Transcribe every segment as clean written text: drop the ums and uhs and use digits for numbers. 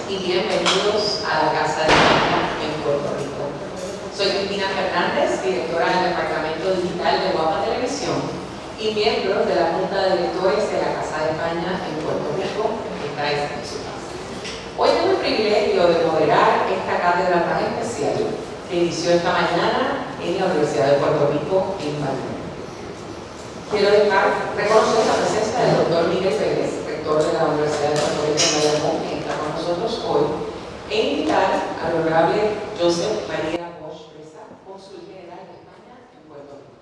Y bienvenidos a la Casa de España en Puerto Rico. Soy Cristina Fernández, directora del Departamento Digital de Guapa Televisión y miembro de la Junta de Directores de la Casa de España en Puerto Rico, que está en su casa. Hoy tengo el privilegio de moderar esta cátedra tan especial que inició esta mañana en la Universidad de Puerto Rico en Miami. Quiero reconocer la presencia del doctor Miguel Pérez, rector de la Universidad de Puerto Rico en Bayamón, que está con nosotros hoy, e invitar al honorable Joseph María Bosch Presa, cónsul general de España en Puerto Rico.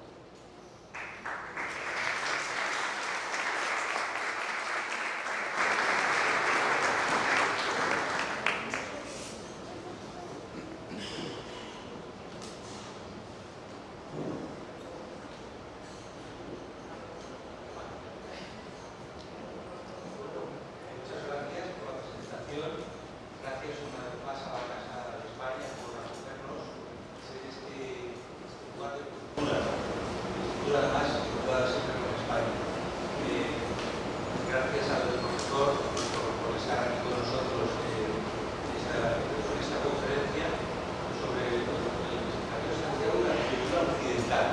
Gracias una vez más a la Casa de España por acogernos en este lugar de cultura además situada siempre en España. Gracias al profesor por estar aquí con nosotros en esta conferencia sobre el Camino de Santiago y la cultura occidental.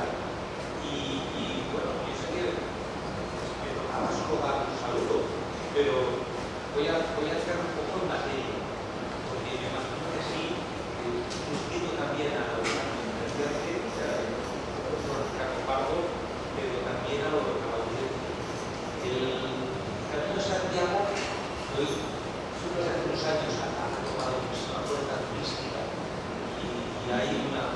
Y bueno, yo sé que me tocaba solo dar un saludo, pero voy a hacer un poco más de ello. Me imagino que sí, suscrito también a la universidad, o sea, el profesor Ricardo Pardo, pero también a la audiencia. El Camino de Santiago, hoy, hace unos años, ha tomado muchísima fuerza turística y hay una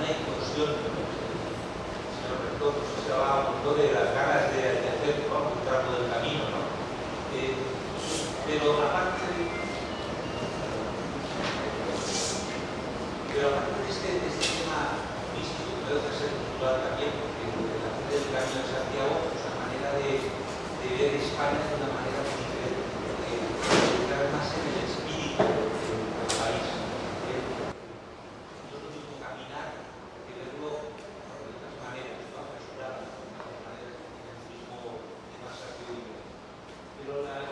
incursión. El señor rector se hablaba un poco de las ganas de hacer un tramo del camino, ¿no? Pero aparte de este tema místico, que puede ser cultural también, porque la gente del Camino de Santiago, pues la manera de ver España de una manera muy diferente, porque entrar más en el espíritu del país. No es lo mismo caminar que verlo de otras maneras, no apresuradas, de otras maneras que tienen el mismo más sabiduría. Pero la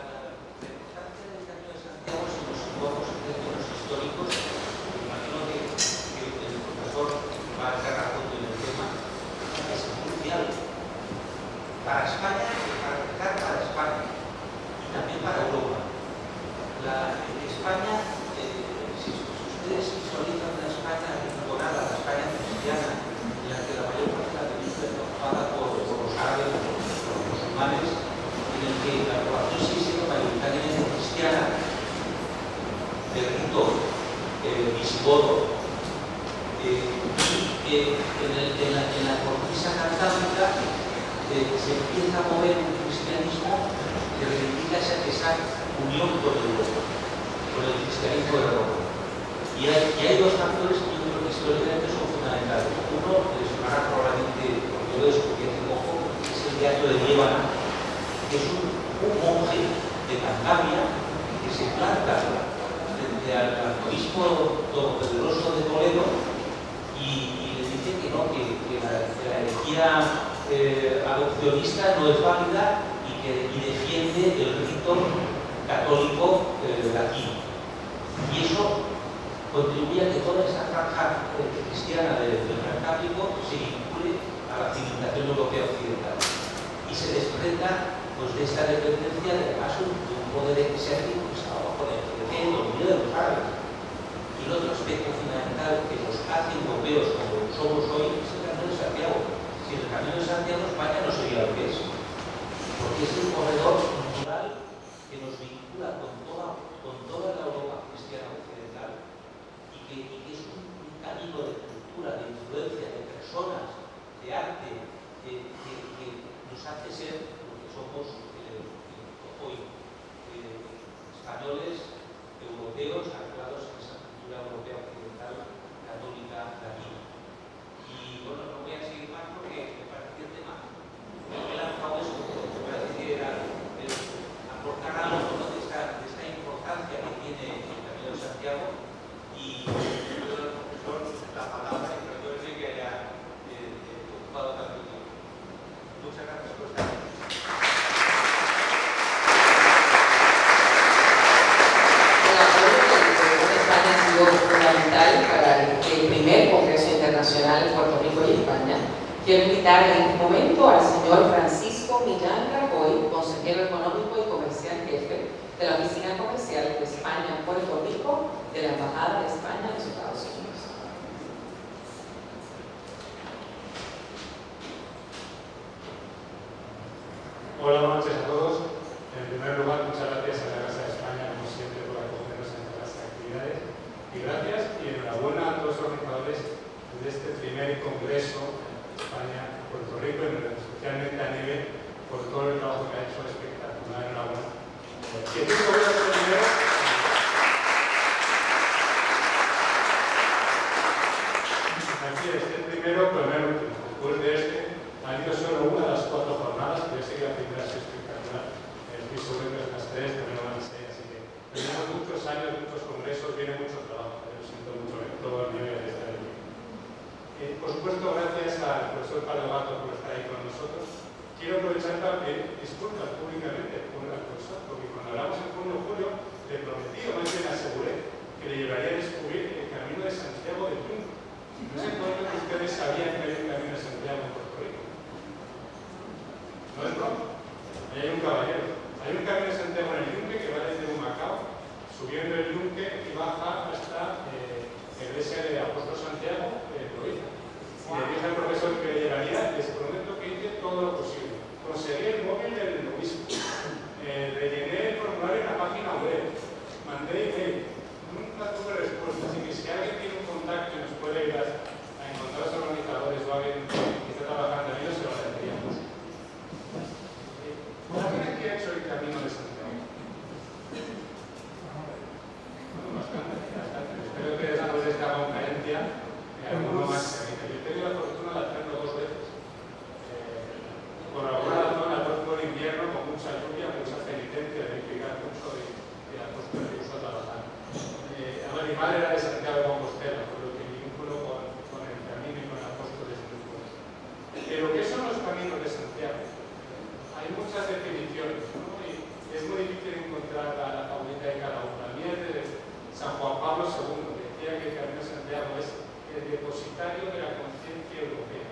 importancia del Camino de Santiago, si nos situamos en términos históricos, imagino que el profesor va a estar a fondo en el tema, es crucial para España, para España y también para Europa. España, si ustedes visualizan una España rinconada, la España cristiana, en la que la mayor parte de la península está ocupada por los árabes, por los musulmanes, en el que la población sigue siendo mayoritariamente cristiana, de rito visigodo, y en la cornisa cantábrica se empieza a mover un cristianismo que reivindica esa unión con Europa, con el cristianismo de Europa. Y hay dos factores que yo creo que históricamente son fundamentales. Uno, que les sonará probablemente, porque yo lo descubrí hace poco, es el teatro de Liébana, que es un monje de Cantabria que se planta frente al arzobispo todopoderoso de Toledo y le dice que no, que la herejía adopcionista no es válida y defiende el rito católico latino. Y eso contribuye a que toda esa franja cristiana del Cantábrico se vincule a la civilización europea occidental y se desprenda pues, de esta dependencia de paso de un poder eclesiástico que estaba bajo la influencia y dominio de los árabes. Y el otro aspecto fundamental que nos hace europeos como somos hoy es el Camino de Santiago. Sin el Camino de Santiago España no sería lo que es, porque es un corredor cultural que nos vincula con toda la Europa cristiana occidental y que es un camino de cultura, de influencia, de personas, de arte, que nos hace ser lo que somos hoy, españoles, europeos, anclados en esa cultura europea occidental, católica, latina. Y bueno, no voy a seguir más porque me parece que el tema Quiero invitar en este momento al señor Francisco Millán Rajoy, consejero económico y comercial jefe de la Oficina Comercial de España en Puerto Rico de la Embajada de España en los Estados Unidos. Hola, buenas noches a todos. En primer lugar, muchas gracias a la Casa de España, como siempre, por acogernos en todas las actividades. Y gracias y enhorabuena a todos los organizadores de este primer congreso en España, Puerto Rico, y especialmente a Neve, por todo el trabajo que ha hecho espectacular. Enhorabuena. Y aquí voy a hacer primero. Así es, el primero, pero no el último. Después de este, han ido solo una de las 4 jornadas, pero yo sé que la primera ha sido espectacular. Estoy seguro que las 3 también lo van a ser, así que tenemos muchos años, muchos congresos, viene mucho trabajo. Lo siento mucho en todo el nivel de estar aquí. Por supuesto, gracias al profesor Pablo Gato por estar ahí con nosotros. Quiero aprovechar para pedir disculpas públicamente por el profesor, porque cuando hablamos en junio o julio, le prometí, o más bien aseguré, que le llevaría a descubrir el camino de Santiago de Yunque. No sé cuántos de ustedes sabían que hay un camino de Santiago en Puerto Rico. No es broma. Ahí hay un caballero. Hay un camino de Santiago en el Yunque que va desde Humacao, subiendo el Yunque y baja hasta la iglesia de Apóstol Santiago de Provincia. Y le dije al profesor que le llevaría, les prometo que hice todo lo posible. Conseguí el móvil del obispo, rellené el formulario en la página web, mandé email, nunca tuve respuesta. Así que si alguien tiene un contacto y nos puede ayudar a encontrar a los organizadores o alguien que está trabajando en ello, se lo agradeceríamos. ¿Alguien aquí ha hecho el camino de Santiago? Bueno, bastante. Espero que después de esta conferencia alguno más se anime. Yo he tenido la fortuna de hacerlo 2 veces. Por alguna razón, al próximo invierno, con mucha lluvia, mucha penitencia, de implicar mucho de la postura que uso a trabajar. Además, mi madre era de Santiago de Compostela, por lo que mi vínculo con el camino y con el apóstol es muy fuerte. Pero, ¿qué son los caminos de Santiago? Hay muchas definiciones, ¿no? Y es muy difícil encontrar la favorita de cada uno. La mía es de San Juan Pablo II, que decía que el camino de Santiago es el depositario de la conciencia europea.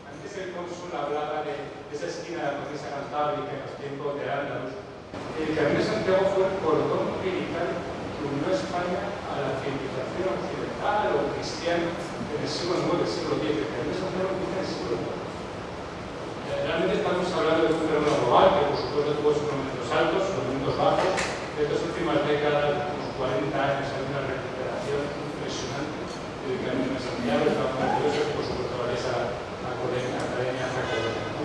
Antes el cónsul hablaba de esa esquina de la cornisa cantábrica en los tiempos de Al-Ándalus. El camino de Santiago fue el cordón umbilical que unió a España a la civilización occidental o cristiana en el siglo IX, siglo X. El camino de Santiago empieza en el siglo IX. Realmente estamos hablando de un fenómeno global que, por supuesto, tuvo sus momentos altos, sus momentos bajos. De estas últimas décadas, de unos 40 años, hay una recuperación impresionante del camino de Santiago. Estamos orgullosos y, por supuesto, gracias a la Academia Jacobina, ¿no?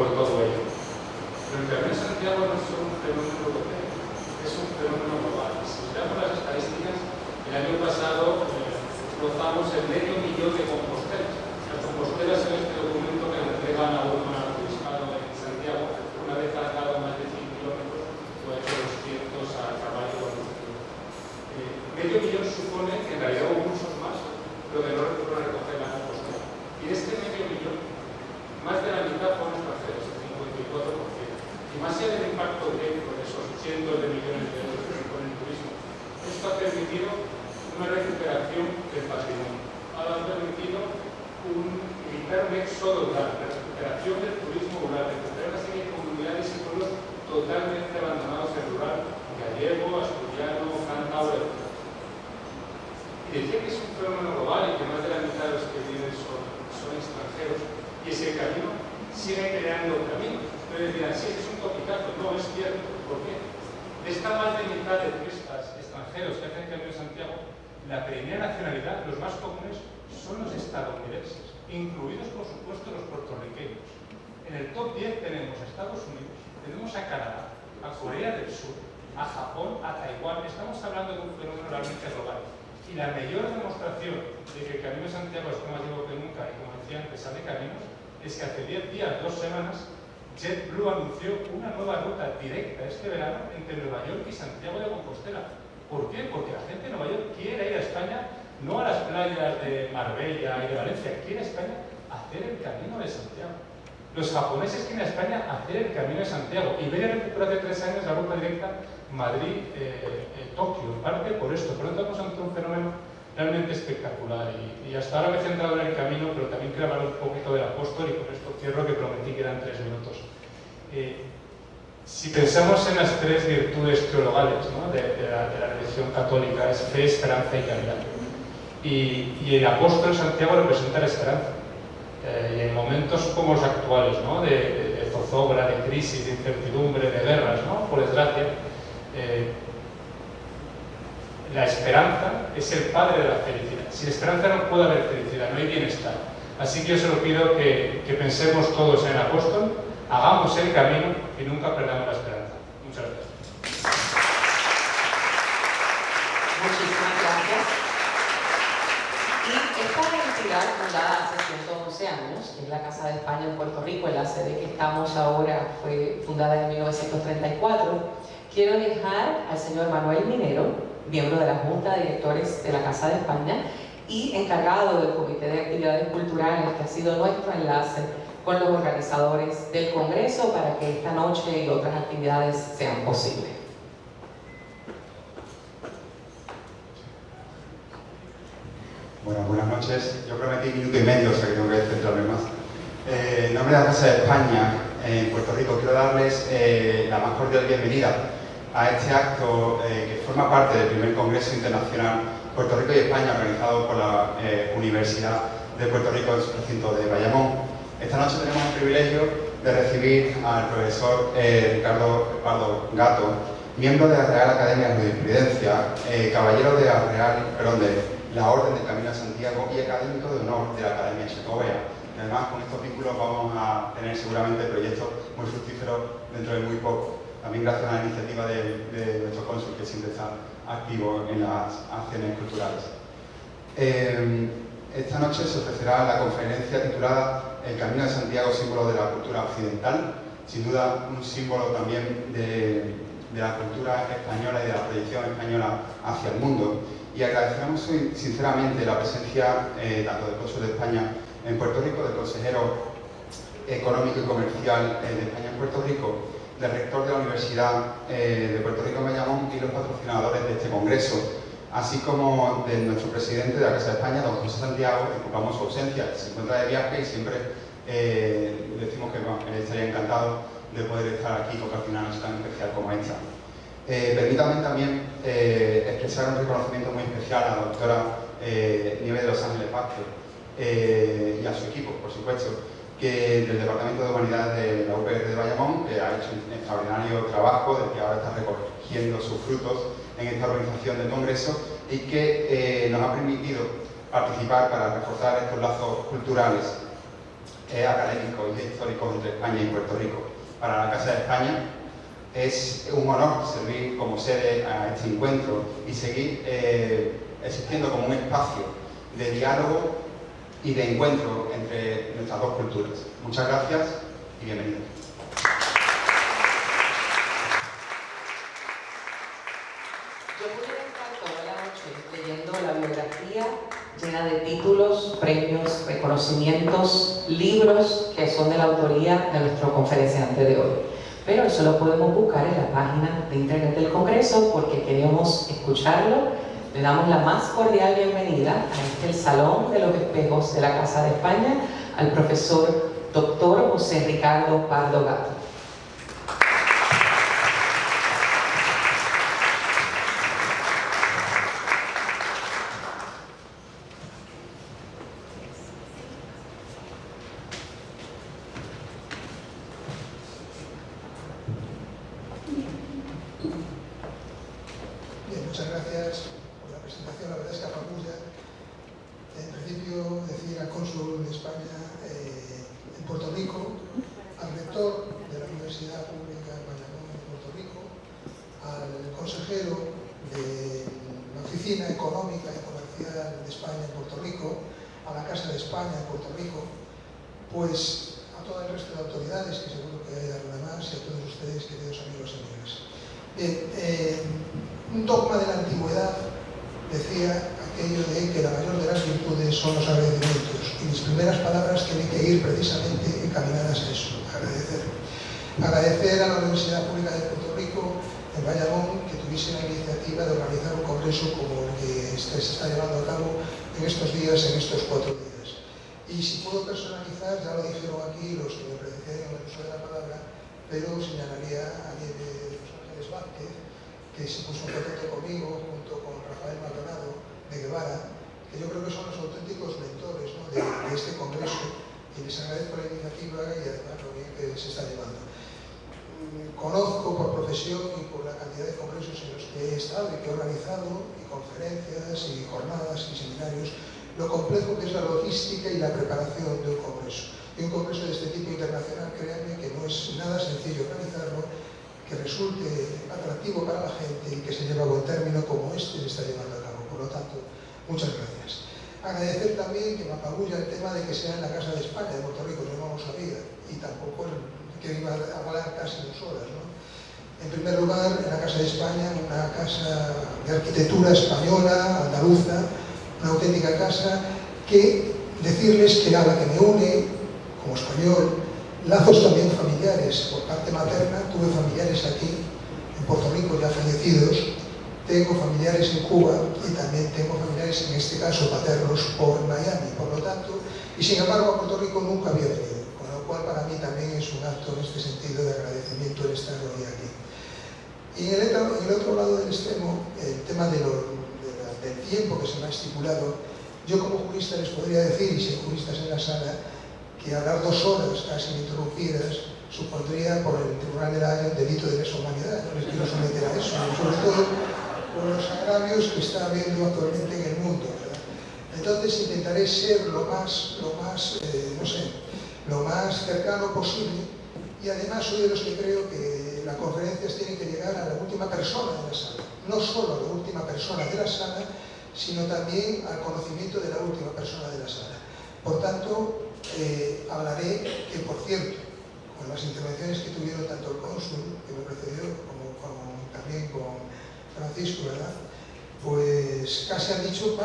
por todo ello. Pero el camino de Santiago no es solo un fenómeno europeo, es un fenómeno global. Si miramos las estadísticas, el año pasado rozamos el 500.000 de compostelas. Las compostelas son este documento que le entregan a un arzobispado en Santiago una vez ha dado más de 100 kilómetros o ha hecho 200 a caballo o a medio millón supone que en realidad hubo muchos más, pero que no recoger la compostela. Y de este medio millón, más de la mitad fueron extranjeros, el 54%. Y más allá del impacto directo de esos cientos de millones de euros que supone el turismo, esto ha permitido una recuperación del patrimonio. Ha permitido evitar un éxodo rural, la recuperación del turismo rural, recuperar una serie de comunidades y pueblos totalmente abandonados en rural, gallego, asturiano, cántabro. Y decía que es un fenómeno global y que más de la mitad de los que viven son extranjeros. Y ese camino sigue creando caminos. Ustedes dirán, sí, es un topicazo. No, es cierto. ¿Por qué? De esta más de mitad de turistas extranjeros que hacen el Camino de Santiago, la primera nacionalidad, los más comunes, son los estadounidenses, incluidos, por supuesto, los puertorriqueños. En el top 10 tenemos a Estados Unidos, tenemos a Canadá, a Corea del Sur, a Japón, a Taiwán. Estamos hablando de un fenómeno realmente global. Y la mayor demostración de que el Camino de Santiago es más vivo que nunca, y como decía antes, sale caminos, es que hace 10 días, 2 semanas, JetBlue anunció una nueva ruta directa este verano entre Nueva York y Santiago de Compostela. ¿Por qué? Porque la gente de Nueva York quiere ir a España, no a las playas de Marbella y de Valencia, quiere a España a hacer el Camino de Santiago. Los japoneses quieren a España a hacer el Camino de Santiago. Iberia recuperó hace 3 años la ruta directa Madrid-Tokio, en parte por esto. Por lo tanto, estamos ante un fenómeno realmente espectacular. Y hasta ahora me he centrado en el camino, pero también quiero hablar un poquito del apóstol, y con esto cierro, que prometí que eran 3 minutos. Si pensamos en las 3 virtudes teologales, ¿no?, de la religión católica, es fe, esperanza y caridad. Y el apóstol Santiago representa la esperanza. Y en momentos como los actuales, ¿no?, de zozobra, de crisis, de incertidumbre, de guerras, ¿no?, por desgracia, la esperanza es el padre de la felicidad. Sin esperanza no puede haber felicidad, no hay bienestar. Así que yo solo pido que pensemos todos en el apóstol, hagamos el camino y nunca perdamos la esperanza. Muchas gracias. Muchísimas gracias. Y esta entidad, fundada hace 111 años, que es la Casa de España en Puerto Rico, en la sede que estamos ahora, fue fundada en 1934. Quiero dejar al señor Manuel Minero, miembro de la Junta de Directores de la Casa de España y encargado del Comité de Actividades Culturales, que ha sido nuestro enlace con los organizadores del Congreso para que esta noche y otras actividades sean posibles. Bueno, buenas noches. Yo prometí 1 minuto y medio, o sea que tengo que centrarme más. En nombre de la Casa de España en Puerto Rico, quiero darles la más cordial bienvenida a este acto que forma parte del primer Congreso Internacional Puerto Rico y España, organizado por la Universidad de Puerto Rico en su recinto de Bayamón. Esta noche tenemos el privilegio de recibir al profesor Ricardo Pardo Gatto, miembro de la Real Academia de Jurisprudencia, caballero de la Orden del Camino de Santiago y académico de honor de la Academia Checovea. Además, con estos vínculos vamos a tener seguramente proyectos muy fructíferos dentro de muy poco. También gracias a la iniciativa de nuestro cónsul, que siempre está activo en las acciones culturales. Esta noche se ofrecerá la conferencia titulada El Camino de Santiago, símbolo de la cultura occidental, sin duda un símbolo también de la cultura española y de la proyección española hacia el mundo. Y agradecemos sinceramente la presencia tanto del Cónsul de España en Puerto Rico, del consejero económico y comercial de España en Puerto Rico, del rector de la Universidad de Puerto Rico en Bayamón y los patrocinadores de este congreso, así como de nuestro presidente de la Casa de España, don José Santiago, que disculpamos su ausencia, se encuentra de viaje y siempre decimos que estaría encantado de poder estar aquí con una noche tan especial como esta. Permítanme también expresar un reconocimiento muy especial a la doctora Nieves de Los Ángeles Vázquez y a su equipo, por supuesto, que del Departamento de Humanidades de la UPR de Bayamón, que ha hecho un extraordinario trabajo, del que ahora está recogiendo sus frutos en esta organización del Congreso y que nos ha permitido participar para reforzar estos lazos culturales, académicos y históricos entre España y Puerto Rico. Para la Casa de España es un honor servir como sede a este encuentro y seguir existiendo como un espacio de diálogo y de encuentro entre nuestras dos culturas. Muchas gracias y bienvenidos. Yo pudiera estar toda la noche leyendo la biografía llena de títulos, premios, reconocimientos, libros que son de la autoría de nuestro conferenciante de hoy. Pero eso lo podemos buscar en la página de internet del Congreso porque queremos escucharlo. Le damos la más cordial bienvenida a el Salón de los Espejos de la Casa de España al profesor Dr. José Ricardo Pardo Gatto. Bien, muchas gracias por la presentación, la verdad es que apabulla. En principio, decir al cónsul de España en Puerto Rico, al rector de la Universidad Pública de Bayamón de Puerto Rico, al consejero de la Oficina Económica y Comercial de España en Puerto Rico, a la Casa de España en Puerto Rico, pues a todo el resto de autoridades, que seguro que hay alguna más, y a todos ustedes, queridos amigos y amigas. Bien, un dogma de la antigüedad decía aquello de que la mayor de las virtudes son los agradecimientos, y mis primeras palabras tienen que ir precisamente encaminadas a eso, agradecer. Agradecer a la Universidad Pública de Puerto Rico en Bayamón que tuviese la iniciativa de organizar un congreso como el que se está llevando a cabo en estos días, en estos 4 días. Y si puedo personalizar, ya lo dijeron aquí los que me precedieron en el uso de la palabra, pero señalaría a Nieves Ángeles Vázquez, que se puso en contacto conmigo junto con Rafael Maldonado de Guevara, que yo creo que son los auténticos mentores, ¿no?, de este congreso, y les agradezco la iniciativa y además lo bien que se está llevando. Conozco por profesión y por la cantidad de congresos en los que he estado y que he organizado, y conferencias y jornadas y seminarios, lo complejo que es la logística y la preparación de un congreso. Y un congreso de este tipo internacional, créanme que no es nada sencillo organizarlo, que resulte atractivo para la gente y que se lleve a buen término como este se está llevando a cabo. Por lo tanto, muchas gracias. Agradecer también que me apabulla el tema de que sea en la Casa de España de Puerto Rico, yo no lo sabía, y tampoco que iba a hablar casi 2 horas, ¿no? En primer lugar, en la Casa de España, una casa de arquitectura española, andaluza, una auténtica casa que decirles que a la que me une, como español, lazos también familiares. Por parte materna tuve familiares aquí, en Puerto Rico, ya fallecidos, tengo familiares en Cuba y también tengo familiares, en este caso paternos, en Miami, por lo tanto, y sin embargo a Puerto Rico nunca había venido, con lo cual para mí también es un acto en este sentido de agradecimiento el estar hoy aquí. Y en el otro lado del extremo, el tema del tiempo que se me ha estipulado, yo como jurista les podría decir, y si hay juristas en la sala, que hablar 2 horas casi ininterrumpidas supondría por el Tribunal de la Haya un delito de lesa humanidad. No les quiero someter a eso, sobre todo por los agravios que está habiendo actualmente en el mundo, ¿verdad? Entonces intentaré ser lo más cercano posible, y además soy de los que creo que las conferencias tienen que llegar a la última persona de la sala, no solo a la última persona de la sala, sino también al conocimiento de la última persona de la sala. Por tanto, hablaré, que por cierto, con las intervenciones que tuvieron tanto el cónsul, que me precedió, como también con Francisco, ¿verdad?, pues casi han dicho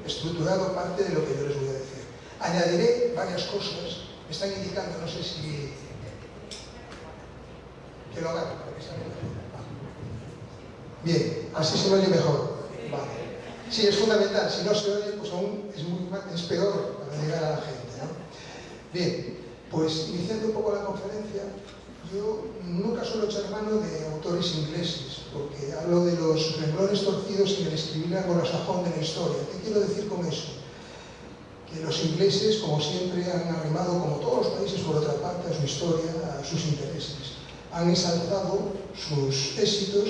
estructurado parte de lo que yo les voy a decir. Añadiré varias cosas, me están indicando, no sé si que lo hagan. Bien, así se me oye mejor. Vale. Sí, es fundamental, si no se oye, pues aún es peor para llegar a la gente, ¿no? Bien, pues iniciando un poco la conferencia, yo nunca suelo echar mano de autores ingleses, porque hablo de los renglones torcidos en el escribir anglosajón de la historia. ¿Qué quiero decir con eso? Que los ingleses, como siempre, han arrimado, como todos los países por otra parte, a su historia, a sus intereses. Han exaltado sus éxitos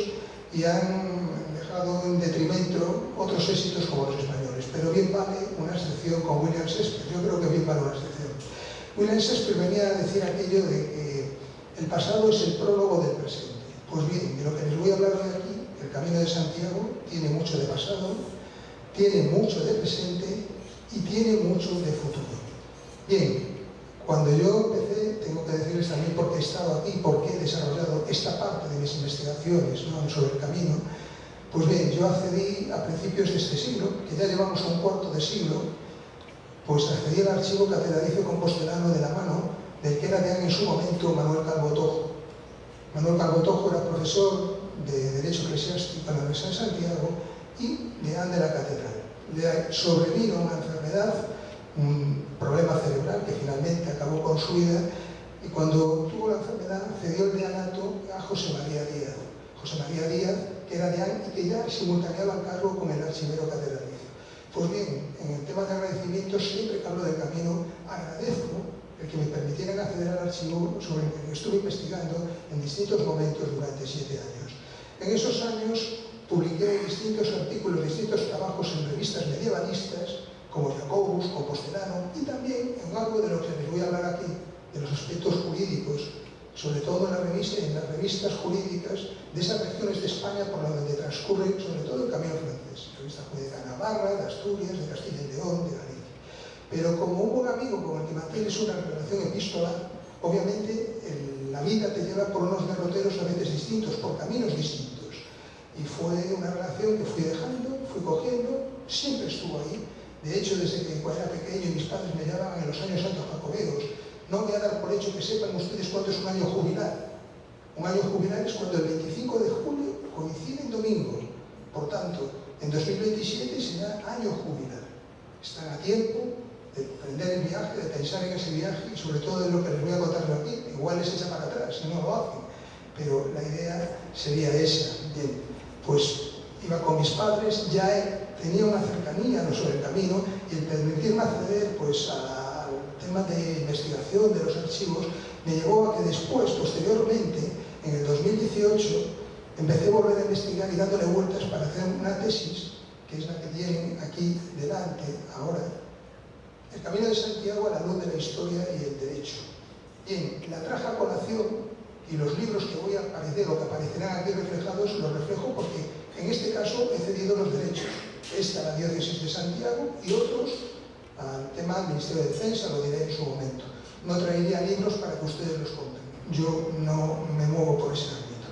y han dejado en detrimento otros éxitos como los españoles. Pero bien vale una excepción con William Shakespeare. Yo creo que bien vale una excepción. William Shakespeare venía a decir aquello de que el pasado es el prólogo del presente. Pues bien, de lo que les voy a hablar hoy aquí, el Camino de Santiago tiene mucho de pasado, tiene mucho de presente y tiene mucho de futuro. Bien, cuando yo empecé, tengo que decirles también por qué he estado aquí, por qué he desarrollado esta parte de mis investigaciones, ¿no?, sobre el camino. Pues bien, yo accedí a principios de este siglo, que ya llevamos un cuarto de siglo, pues accedí al archivo catedralicio compostelano de la mano del que era deán en su momento Manuel Calvo Tojo. Manuel Calvo Tojo era profesor de Derecho Eclesiástico en la Universidad de Santiago y deán de la catedral. Le sobrevino una enfermedad, un problema cerebral que finalmente acabó con su vida, y cuando tuvo la enfermedad cedió el deanato a José María Díaz. José María Díaz, que era deán y que ya simultaneaba el cargo con el archivero catedralicio. Pues bien, en el tema de agradecimiento, siempre que hablo del camino, agradezco el que me permitieran acceder al archivo sobre el que estuve investigando en distintos momentos durante 7 años. En esos años publiqué distintos artículos, distintos trabajos en revistas medievalistas, como Jacobus, Compostelano, y también en algo de lo que les voy a hablar aquí, de los aspectos jurídicos, sobre todo en las revistas jurídicas de esas regiones de España por donde transcurre sobre todo el camino francés, revista jurídica de Navarra, de Asturias, de Castilla y León, de Galicia. Pero como un buen amigo con el que mantienes una relación epistolar, obviamente la vida te lleva por unos derroteros a veces distintos, por caminos distintos. Y fue una relación que fui dejando, fui cogiendo, siempre estuvo ahí. De hecho, desde que cuando era pequeño mis padres me llamaban en los años santos jacobeos. No voy a dar por hecho que sepan ustedes cuánto es un año jubilar. Un año jubilar es cuando el 25 de julio coincide en domingo. Por tanto, en 2027 será año jubilar. Están a tiempo de emprender el viaje, de pensar en ese viaje y sobre todo en lo que les voy a contar aquí. Igual les echa para atrás si no lo hacen, pero la idea sería esa. Bien, pues iba con mis padres, ya tenía una cercanía sobre el camino y el permitirme acceder pues, al tema de investigación de los archivos me llevó a que después, posteriormente, en el 2018, empecé a volver a investigar y dándole vueltas para hacer una tesis, que es la que tienen aquí delante ahora, el Camino de Santiago a la luz de la historia y el derecho. Bien, la traje a colación y los libros que voy a aparecer o que aparecerán aquí reflejados los reflejo porque en este caso he cedido los derechos. Esta a la diócesis de Santiago y otros al tema del Ministerio de Defensa, lo diré en su momento. No traería libros para que ustedes los compren. Yo no me muevo por ese ámbito.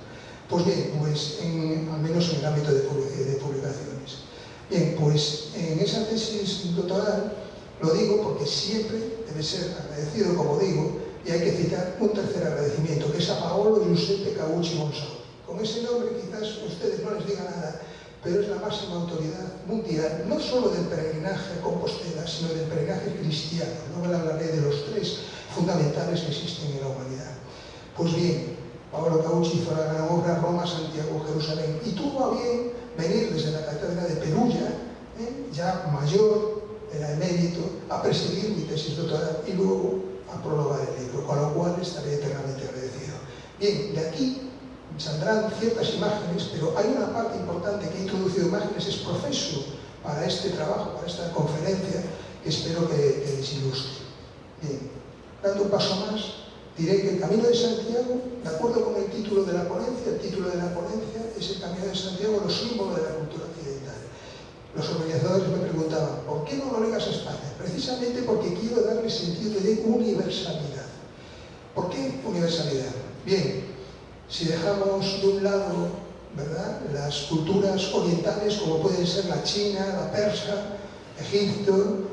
Pues bien, pues al menos en el ámbito de publicaciones. Bien, pues en esa tesis doctoral lo digo porque siempre debe ser agradecido, como digo, y hay que citar un tercer agradecimiento, que es a Paolo Giuseppe Caucci Monsaut. Con ese nombre quizás a ustedes no les diga nada, pero es la máxima autoridad mundial, no solo del peregrinaje a Compostela, sino del peregrinaje cristiano. Luego hablaré de los tres fundamentales que existen en la humanidad. Pues bien, Paolo Caucci hizo la gran obra Roma, Santiago, Jerusalén, y tuvo a bien venir desde la Catedral de Perugia, ya mayor, era emérito, a presidir mi tesis doctoral y luego a prologar el libro, con lo cual estaré eternamente agradecido. Bien, de aquí saldrán ciertas imágenes, pero hay una parte importante que he introducido imágenes, es profeso para este trabajo, para esta conferencia, que espero que les ilustre. Bien, dando un paso más, diré que el Camino de Santiago, de acuerdo con el título de la ponencia, el título de la ponencia es el Camino de Santiago, los símbolos de la cultura occidental. Los organizadores me preguntaban, ¿por qué no lo ligas a España? Precisamente porque quiero darle sentido de universalidad. ¿Por qué universalidad? Bien, si dejamos de un lado, ¿verdad?, las culturas orientales, como pueden ser la china, la persa, Egipto,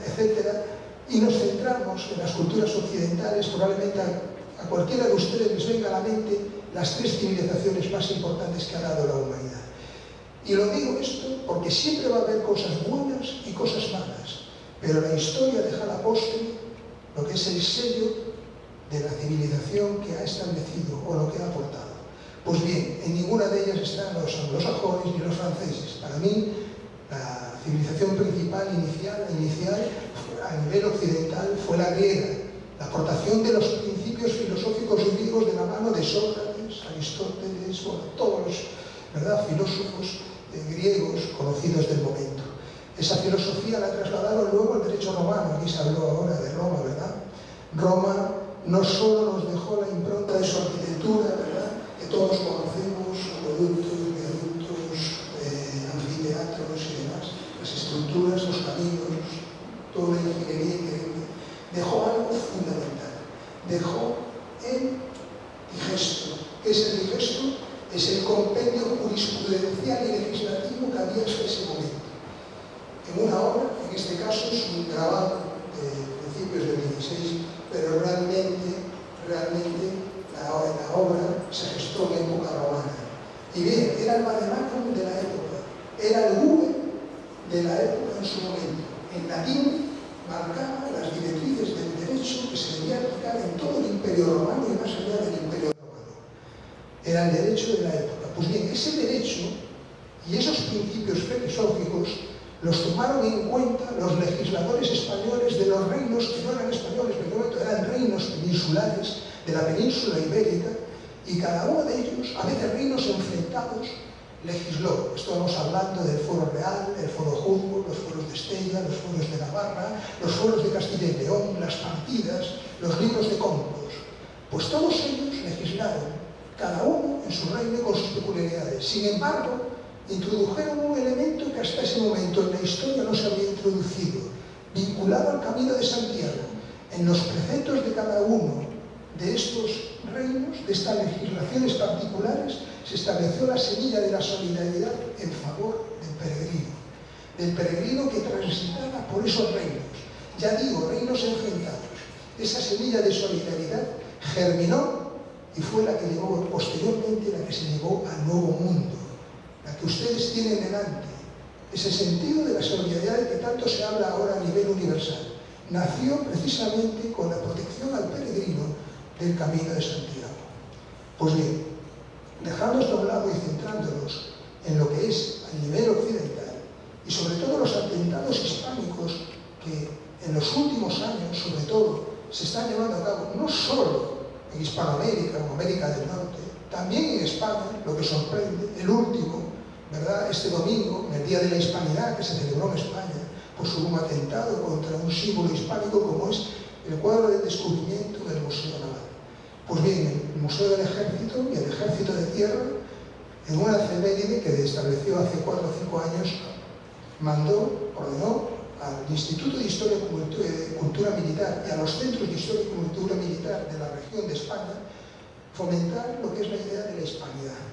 etcétera, y nos centramos en las culturas occidentales, probablemente a cualquiera de ustedes les venga a la mente las tres civilizaciones más importantes que ha dado la humanidad. Y lo digo esto porque siempre va a haber cosas buenas y cosas malas, pero la historia deja a la postre lo que es el sello de la civilización que ha establecido o lo que ha aportado. Pues bien, en ninguna de ellas están los anglosajones ni los franceses. Para mí, la civilización principal, inicial, a nivel occidental, fue la griega. La aportación de los principios filosóficos griegos de la mano de Sócrates, Aristóteles, bueno, todos los, ¿verdad?, filósofos griegos conocidos del momento. Esa filosofía la trasladaron luego al derecho romano. Aquí se habló ahora de Roma, ¿verdad? Roma no solo nos dejó la impronta de su arquitectura, ¿verdad?, que todos conocemos, acueductos, viaductos, anfiteatros y demás, las estructuras, los caminos, toda la ingeniería increíble. Dejó algo fundamental. Dejó el digesto. ¿Qué es el digesto? Es el compendio jurisprudencial y legislativo que había hasta ese momento. En una obra, en este caso es un grabado de principios del 16, pero realmente la obra se gestó en época romana. Y bien, era el vademecum de la época, era el Google de la época en su momento. En latín marcaba las directrices del derecho que se debía aplicar en todo el Imperio Romano y más allá del Imperio Romano. Era el derecho de la época. Pues bien, ese derecho y esos principios filosóficos los tomaron en cuenta los legisladores españoles de los reinos que no eran españoles, pero eran reinos peninsulares de la península ibérica, y cada uno de ellos, a veces reinos enfrentados, legisló. Estamos hablando del Foro Real, el Foro Juzgo, los foros de Estella, los foros de Navarra, los foros de Castilla y León, las partidas, los libros de contos. Pues todos ellos legislaron, cada uno en su reino con sus peculiaridades. Sin embargo, introdujeron un elemento que hasta ese momento en la historia no se había introducido, vinculado al Camino de Santiago. En los preceptos de cada uno de estos reinos, de estas legislaciones particulares, se estableció la semilla de la solidaridad en favor del peregrino que transitaba por esos reinos. Ya digo, reinos enfrentados. Esa semilla de solidaridad germinó y fue la que llevó posteriormente, la que se llevó al Nuevo Mundo, la que ustedes tienen delante, ese sentido de la solidaridad del que tanto se habla ahora a nivel universal. Nació precisamente con la protección al peregrino del Camino de Santiago. Pues bien, dejándonos a un lado y centrándonos en lo que es a nivel occidental, y sobre todo los atentados hispánicos que en los últimos años, sobre todo, se están llevando a cabo no solo en Hispanoamérica o América del Norte, también en España, lo que sorprende, el último, ¿verdad? Este domingo, en el Día de la Hispanidad que se celebró en España, pues hubo un atentado contra un símbolo hispánico como es el cuadro del descubrimiento del Museo Naval. Pues bien, el Museo del Ejército y el Ejército de Tierra, en una efeméride que estableció hace 4 o 5 años, ordenó al Instituto de Historia y Cultura Militar y a los Centros de Historia y Cultura Militar de la región de España fomentar lo que es la idea de la hispanidad.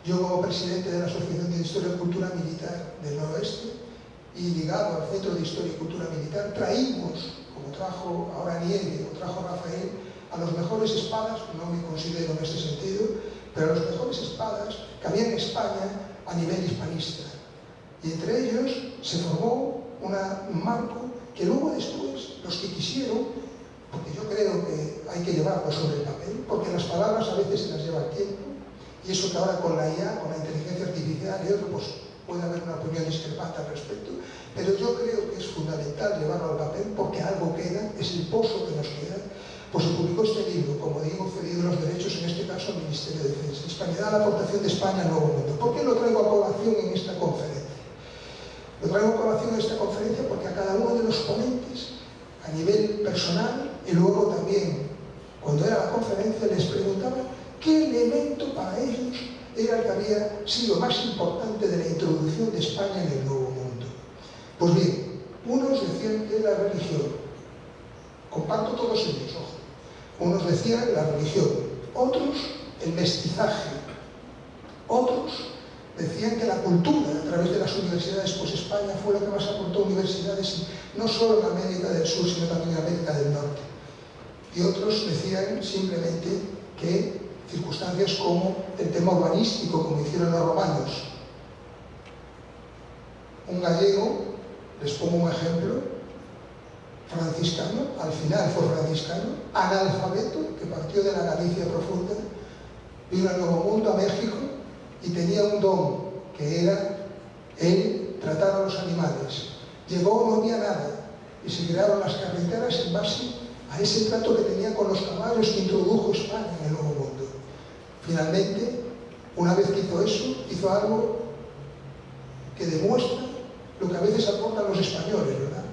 Yo, como presidente de la Asociación de Historia y Cultura Militar del Noroeste y ligado al Centro de Historia y Cultura Militar, traímos, como trajo ahora Nieve o trajo Rafael, a los mejores espadas, no me considero en este sentido, pero a los mejores espadas que había en España a nivel hispanista. Y entre ellos se formó un marco que luego después los que quisieron, porque yo creo que hay que llevarlo sobre el papel, porque las palabras a veces se las lleva el tiempo, y eso que ahora con la IA, con la inteligencia artificial y otro, pues puede haber una opinión discrepante al respecto, pero yo creo que es fundamental llevarlo al papel porque algo queda, es el pozo que nos queda. Pues se publicó este libro, como digo, cedido los derechos, en este caso al Ministerio de Defensa, Hispanidad, la aportación de España al Nuevo Mundo. ¿Por qué lo traigo a colación en esta conferencia? Lo traigo a colación en esta conferencia porque a cada uno de los ponentes, a nivel personal y luego también cuando era la conferencia, les preguntaba qué elemento para ellos era el que había sido más importante de la introducción de España en el Nuevo Mundo. Pues bien, unos decían que la religión, comparto todos ellos, ojo, unos decían la religión, otros el mestizaje, otros decían que la cultura, a través de las universidades, pues España fue la que más aportó universidades, no solo en América del Sur, sino también en América del Norte. Y otros decían simplemente que circunstancias como el tema urbanístico, como hicieron los romanos. Un gallego, les pongo un ejemplo, franciscano, al final fue franciscano, analfabeto, que partió de la Galicia profunda, vino al Nuevo Mundo, a México, y tenía un don, que era el tratar a los animales. Llegó, no había nada, y se crearon las carreteras en base a ese trato que tenía con los caballos que introdujo España en el Nuevo Mundo. Finalmente, una vez que hizo eso, hizo algo que demuestra lo que a veces aportan los españoles, ¿verdad?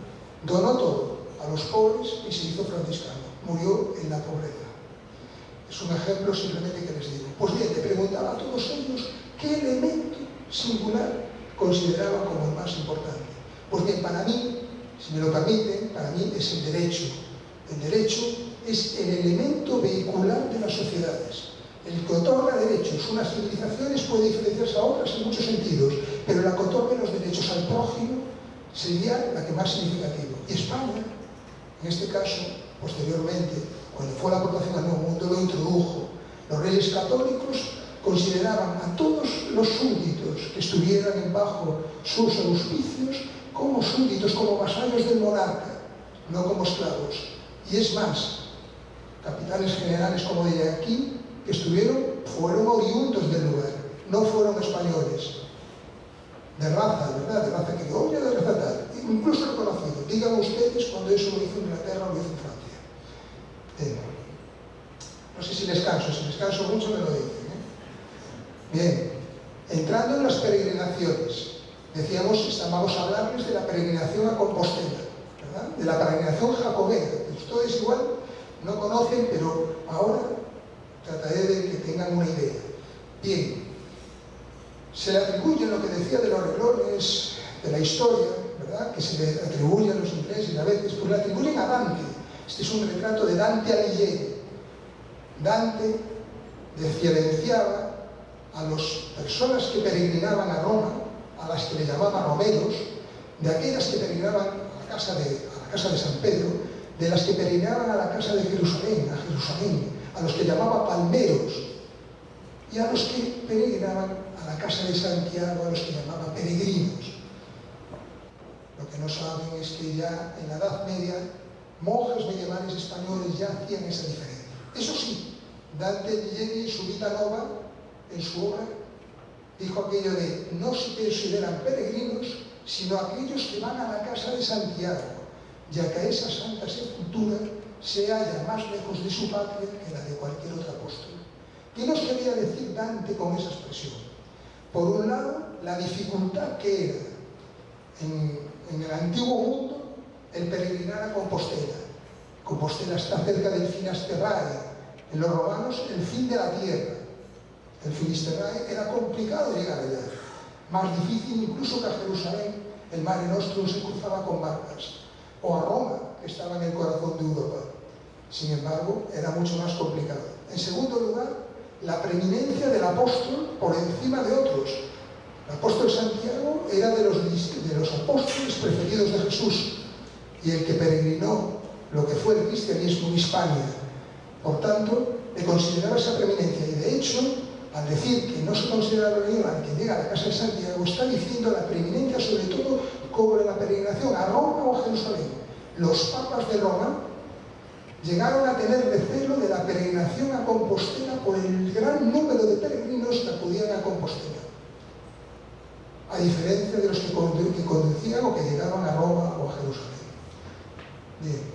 Donó todo a los pobres y se hizo franciscano. Murió en la pobreza. Es un ejemplo simplemente que les digo. Pues bien, te preguntaba a todos ellos qué elemento singular consideraban como el más importante. Pues bien, para mí, si me lo permiten, para mí es el derecho. El derecho es el elemento vehicular de las sociedades. El que otorga derechos. Unas civilizaciones puede diferenciarse a otras en muchos sentidos, pero la que otorga los derechos al prójimo sería la que más significativa. Y España, en este caso, posteriormente, cuando fue la aportación al Nuevo Mundo, lo introdujo. Los reyes católicos consideraban a todos los súbditos que estuvieran bajo sus auspicios como súbditos, como vasallos del monarca, no como esclavos. Y es más, capitanes generales, como diré aquí, que fueron oriundos del lugar, no fueron españoles. De raza, ¿verdad? De raza que digo, oye, de raza tal. Incluso reconocido. Digan ustedes cuando eso lo hizo Inglaterra o lo hizo Francia. No sé si les canso mucho me lo dicen. Bien, entrando en las peregrinaciones, decíamos, vamos a hablarles de la peregrinación a Compostela, ¿verdad? De la peregrinación jacobea, que ustedes igual no conocen, pero ahora trataré de que tengan una idea. Bien, se le atribuye lo que decía de los renglones de la historia, ¿verdad? Que se le atribuye a los ingleses a veces, pues le atribuyen a Dante. Este es un retrato de Dante Alighieri. Dante diferenciaba a las personas que peregrinaban a Roma, a las que le llamaban romeros, de aquellas que peregrinaban a la casa de San Pedro, de las que peregrinaban a la casa de Jerusalén, a los que llamaba palmeros, y a los que peregrinaban a la casa de Santiago, a los que llamaba peregrinos. Lo que no saben es que ya en la Edad Media monjes medievales españoles ya hacían esa diferencia. Eso sí, Dante Alighieri en su Vita Nova, en su obra, dijo aquello de no se consideran peregrinos, sino aquellos que van a la casa de Santiago, ya que esa santa sepultura se halla más lejos de su patria que la de cualquier otro apóstol. ¿Qué nos quería decir Dante con esa expresión? Por un lado, la dificultad que era en el antiguo mundo el peregrinar a Compostela. Compostela está cerca del Finisterrae, en los romanos el fin de la tierra. El Finisterrae era complicado llegar allá, más difícil incluso que a Jerusalén. El Mare Nostrum se cruzaba con barcas, o a Roma, que estaba en el corazón de Europa. Sin embargo, era mucho más complicado. En segundo lugar, la preeminencia del apóstol por encima de otros. El apóstol Santiago era de los apóstoles preferidos de Jesús y el que peregrinó lo que fue el cristianismo en Hispania. Por tanto, le consideraba esa preeminencia, y de hecho, al decir que no se considera peregrino al que llega a la casa de Santiago, está diciendo la preeminencia sobre todo sobre la peregrinación a Roma o a Jerusalén. Los papas de Roma llegaron a tener recelo de la peregrinación a Compostela por el gran número de peregrinos que acudían a Compostela, a diferencia de los que conducían o que llegaban a Roma o a Jerusalén. Bien.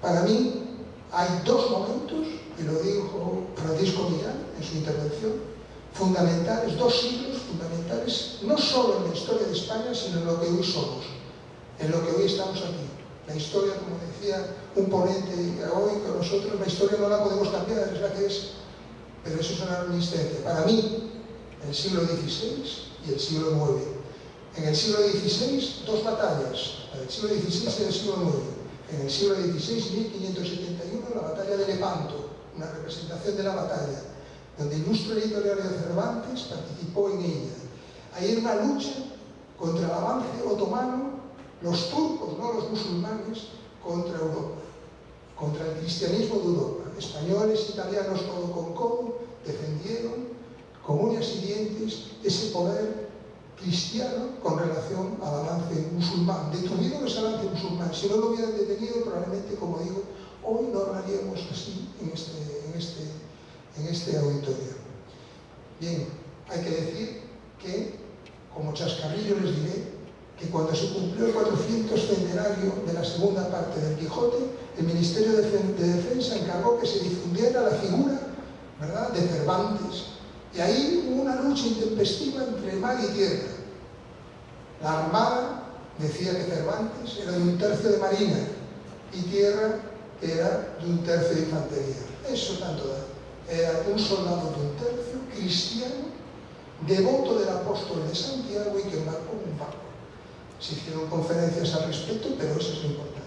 Para mí hay dos momentos, y lo dijo Francisco Millán en su intervención, fundamentales, dos siglos fundamentales, no solo en la historia de España, sino en lo que hoy somos, en lo que hoy estamos aquí. La historia, como decía un ponente hoy, que nosotros la historia no la podemos cambiar, es la que es, pero eso es una reminiscencia. Para mí, el siglo XVI y el siglo IX. En el siglo XVI, dos batallas, la del siglo XVI y del siglo IX. En el siglo XVI, 1571, la batalla de Lepanto, una representación de la batalla, donde el ilustre literario Cervantes participó en ella. Ahí era una lucha contra el avance otomano, los turcos, no los musulmanes, contra Europa, contra el cristianismo de Europa. Españoles, italianos, codo con codo, defendieron con uñas y dientes ese poder cristiano con relación al avance musulmán. Detuvieron ese avance musulmán. Si no lo hubieran detenido, probablemente, como digo, hoy no hablaríamos así en este auditorio. Bien, hay que decir que, como chascarrillo les diré, que cuando se cumplió el 400 centenario de la segunda parte del Quijote, el Ministerio de Defensa encargó que se difundiera la figura, ¿verdad?, de Cervantes. Y ahí hubo una lucha intempestiva entre mar y tierra. La Armada decía que Cervantes era de 1/3 de marina y tierra era de 1/3 de infantería. Eso tanto da. Era un soldado de 1/3, cristiano, devoto del apóstol de Santiago y que embarcó un barco. Se hicieron conferencias al respecto, pero eso es lo importante.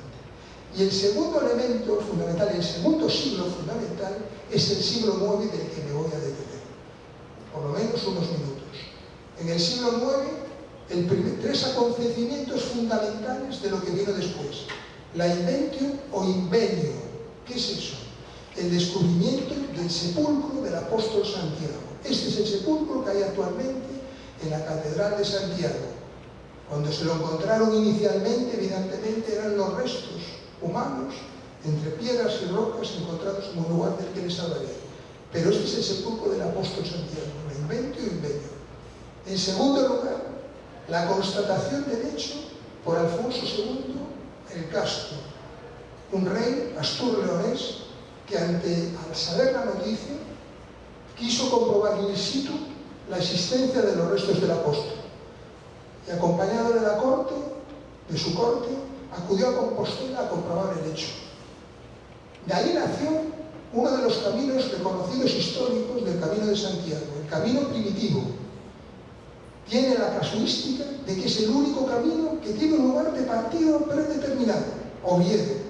Y el segundo elemento fundamental, el segundo siglo fundamental, es el siglo IX del que me voy a detener. Por lo menos unos minutos. En el siglo IX, tres acontecimientos fundamentales de lo que vino después. La inventio o invenio. ¿Qué es eso? El descubrimiento del sepulcro del apóstol Santiago. Este es el sepulcro que hay actualmente en la Catedral de Santiago. Cuando se lo encontraron inicialmente, evidentemente eran los restos humanos entre piedras y rocas encontrados en un lugar del que les hablaré. Pero este es el sepulcro del apóstol Santiago, la inventio y invenio. En segundo lugar, la constatación del hecho por Alfonso II el Casto, un rey astur-leonés que al saber la noticia quiso comprobar in situ la existencia de los restos del apóstol y, acompañado de su corte, acudió a Compostela a comprobar el hecho. De ahí nació uno de los caminos reconocidos históricos del Camino de Santiago, el camino primitivo. Tiene la casuística de que es el único camino que tiene un lugar de partida predeterminado, Oviedo.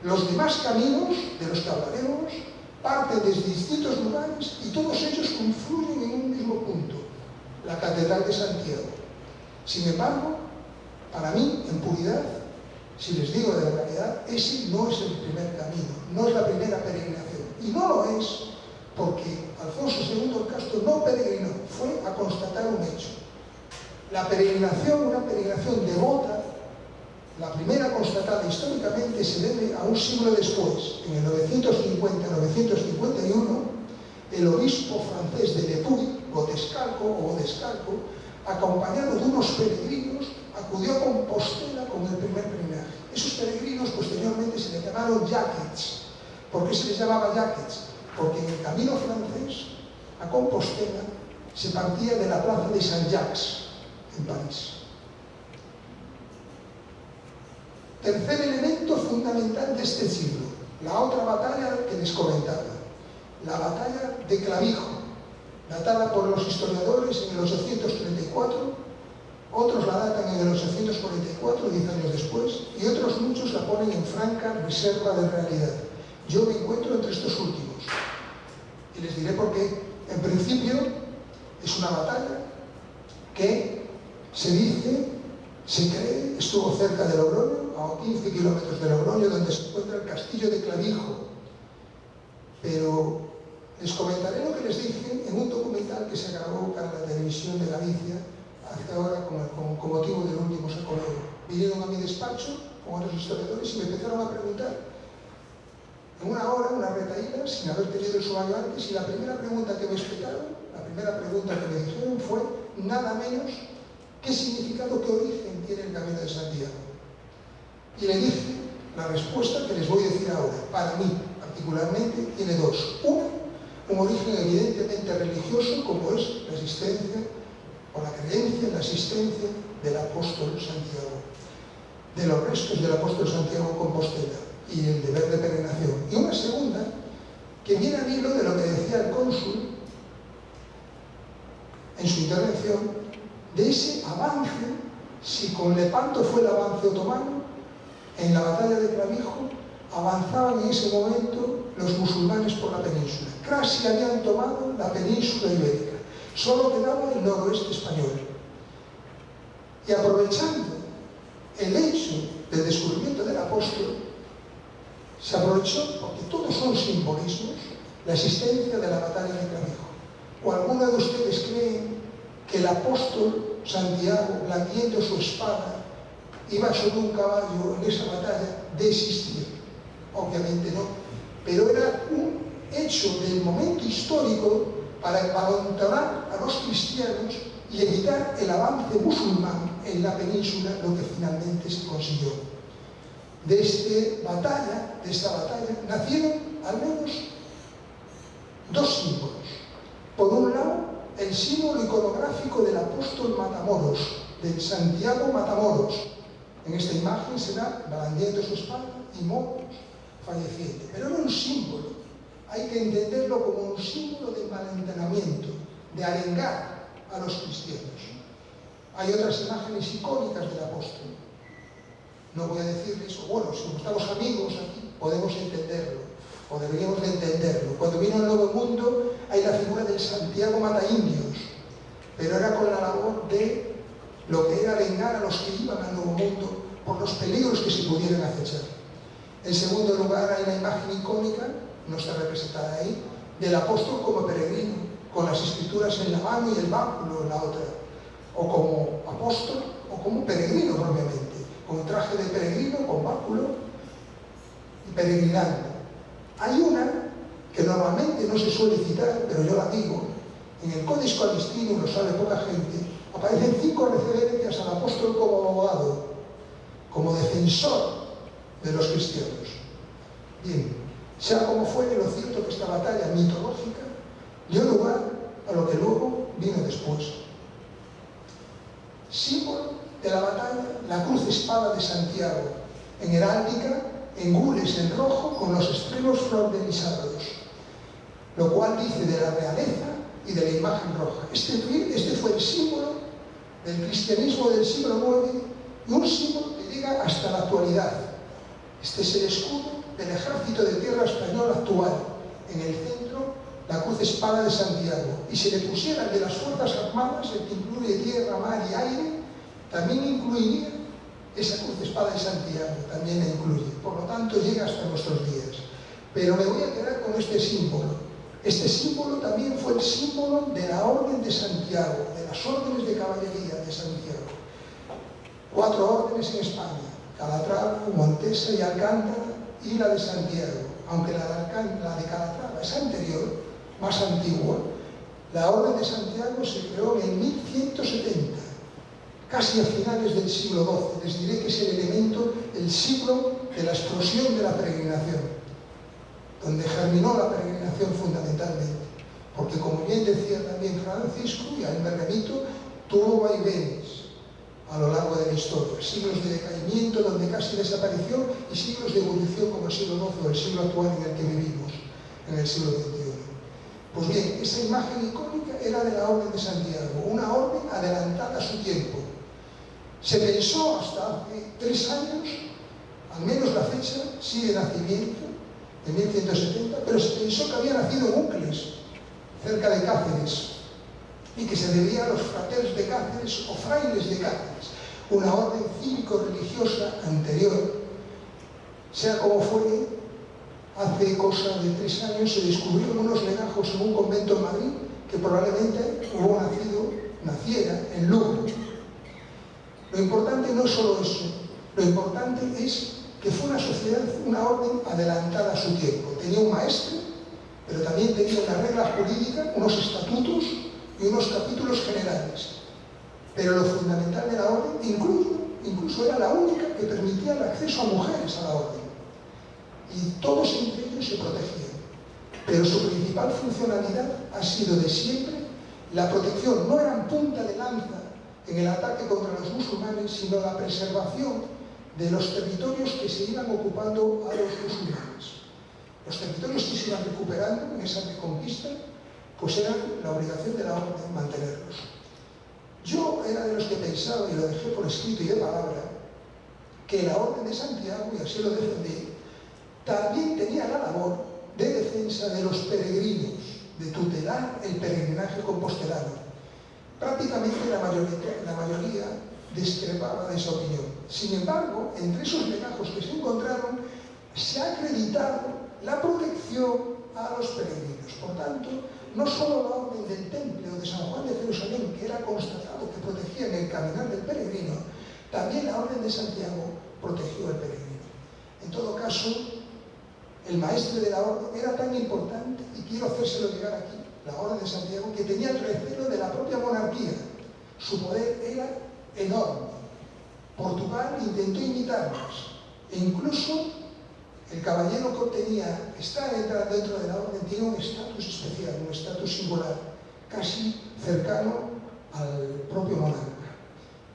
Los demás caminos, de los que hablaremos, parten desde distintos lugares y todos ellos confluyen en un mismo punto, la Catedral de Santiago. Sin embargo, para mí, en puridad, Si les digo de realidad, ese no es el primer camino, no es la primera peregrinación. Y no lo es porque Alfonso II el Casto no peregrinó, fue a constatar un hecho. La peregrinación, una peregrinación devota, la primera constatada históricamente, se debe a un siglo después, en el 950-951, el obispo francés de Le Puy, Godescalco, acompañado de unos peregrinos, acudió a Compostela con el primer peregrinaje. Esos peregrinos posteriormente se les llamaron jaquets. ¿Por qué se les llamaba jaquets? Porque en el camino francés a Compostela se partía de la plaza de Saint-Jacques, en París. Tercer elemento fundamental de este siglo, la otra batalla que les comentaba, la batalla de Clavijo, datada por los historiadores en el 834, otros la datan en el 844, 10 años después, y otros muchos la ponen en franca reserva de realidad. Yo me encuentro entre estos últimos, y les diré por qué. En principio, es una batalla que se dice, se cree, estuvo cerca de Logroño, a 15 kilómetros de Logroño, donde se encuentra el castillo de Clavijo. Pero les comentaré lo que les dije en un documental que se grabó para la televisión de Galicia hace ahora con motivo del último Saconeo. Vinieron a mi despacho con otros historiadores y me empezaron a preguntar en una hora, una retaíla, sin haber tenido el sumario antes, y la primera pregunta que me explicaron, la primera pregunta que me dijeron fue nada menos qué significado, qué origen tiene el Camino de Santiago. Y le dije la respuesta que les voy a decir ahora. Para mí, particularmente, tiene dos. Una, un origen evidentemente religioso, como es la existencia o la creencia en la existencia del apóstol Santiago, de los restos del apóstol Santiago en Compostela y el deber de peregrinación. Y una segunda, que viene al hilo de lo que decía el cónsul en su intervención, de ese avance, si con Lepanto fue el avance otomano, en la batalla de Clavijo avanzaban en ese momento los musulmanes por la península. Casi habían tomado la península ibérica, solo quedaba el noroeste español. Y aprovechando el hecho del descubrimiento del apóstol, se aprovechó, porque todos son simbolismos, la existencia de la batalla de Clavijo. ¿O alguno de ustedes creen que el apóstol Santiago, blandiendo su espada, iba sobre un caballo en esa batalla de existir? Obviamente no, pero era un hecho del momento histórico para abandonar a los cristianos y evitar el avance musulmán en la península, lo que finalmente se consiguió. De esta batalla nacieron al menos dos símbolos. Por un lado, el símbolo iconográfico del apóstol Matamoros, del Santiago Matamoros. En esta imagen se da blandiendo su espada y moros falleciendo. Pero no un símbolo, hay que entenderlo como un símbolo de envalentonamiento, de arengar a los cristianos. Hay otras imágenes icónicas del apóstol. No voy a decirles, bueno, si estamos amigos aquí, podemos entenderlo, o deberíamos de entenderlo. Cuando vino el Nuevo Mundo, hay la figura del Santiago Mataindios, pero era con la labor de lo que era arengar a los que iban al Nuevo Mundo por los peligros que se pudieran acechar. En segundo lugar, hay la imagen icónica, no está representada ahí, del apóstol como peregrino, con las escrituras en la mano y el báculo en la otra, o como apóstol o como peregrino propiamente, con traje de peregrino, con báculo y peregrinando. Hay una que normalmente no se suele citar, pero yo la digo, en el Codex Calistino, lo sabe poca gente, aparecen 5 referencias al apóstol como abogado, como defensor de los cristianos. Bien, sea como fuere, lo cierto que esta batalla mitológica dio lugar a lo que luego vino después. Símbolo de la batalla, la cruz espada de Santiago, en heráldica, en gules en rojo, con los extremos flordelissados, lo cual dice de la realeza y de la imagen roja. Este fue el símbolo del cristianismo del siglo IX y un símbolo que llega hasta la actualidad. Este es el escudo del ejército de tierra español actual. En el centro, la cruz espada de Santiago. Y si le pusieran de las fuerzas armadas, el que incluye tierra, mar y aire, también incluiría esa cruz de espada de Santiago también la incluye. Por lo tanto, llega hasta nuestros días. Pero me voy a quedar con este símbolo. Este símbolo también fue el símbolo de la Orden de Santiago, de las órdenes de caballería de Santiago. 4 órdenes en España: Calatrava, Montesa y Alcántara, y la de Santiago. Aunque la de Calatrava es anterior, más antigua, la Orden de Santiago se creó en el 1170, casi a finales del siglo XII. Les diré que es el elemento, el siglo de la explosión de la peregrinación, donde germinó la peregrinación fundamentalmente. Porque, como bien decía también Francisco, y a él me remito, tuvo vaivenes a lo largo de la historia, siglos de decaimiento donde casi desapareció y siglos de evolución como el siglo XII o el siglo actual en el que vivimos, en el siglo XXI. Pues bien, esa imagen icónica era de la Orden de Santiago, una orden adelantada a su tiempo. Se pensó hasta hace 3 años, al menos la fecha sigue de nacimiento, de 1170, pero se pensó que había nacido en Ucles, cerca de Cáceres, y que se debía a los frateros de Cáceres o frailes de Cáceres, una orden cívico-religiosa anterior. Sea como fuere, hace cosa de 3 años se descubrieron unos legajos en un convento en Madrid que probablemente naciera en Lugo. Lo importante no es solo eso, lo importante es que fue una sociedad, una orden adelantada a su tiempo. Tenía un maestre, pero también tenía una regla jurídica, unos estatutos y unos capítulos generales. Pero lo fundamental de la orden, incluso era la única que permitía el acceso a mujeres a la orden. Y todos entre ellos se protegían. Pero su principal funcionalidad ha sido de siempre la protección. No eran punta de lanza en el ataque contra los musulmanes, sino la preservación de los territorios que se iban ocupando a los musulmanes. Los territorios que se iban recuperando en esa reconquista, pues era la obligación de la orden mantenerlos. Yo era de los que pensaba, y lo dejé por escrito y de palabra, que la Orden de Santiago, y así lo defendí, también tenía la labor de defensa de los peregrinos, de tutelar el peregrinaje compostelano. Prácticamente la mayoría discrepaba de esa opinión. Sin embargo, entre esos legajos que se encontraron, se ha acreditado la protección a los peregrinos. Por tanto, no solo la orden del Temple o de San Juan de Jerusalén, que era constatado que protegían el caminar del peregrino, también la orden de Santiago protegió al peregrino. En todo caso, el maestre de la orden era tan importante, y quiero hacérselo llegar aquí, la orden de Santiago, que tenía el recelo de la propia monarquía. Su poder era enorme. Portugal intentó imitarlos, e incluso el caballero que obtenía estar dentro de la orden tiene un estatus especial, un estatus singular, casi cercano al propio monarca.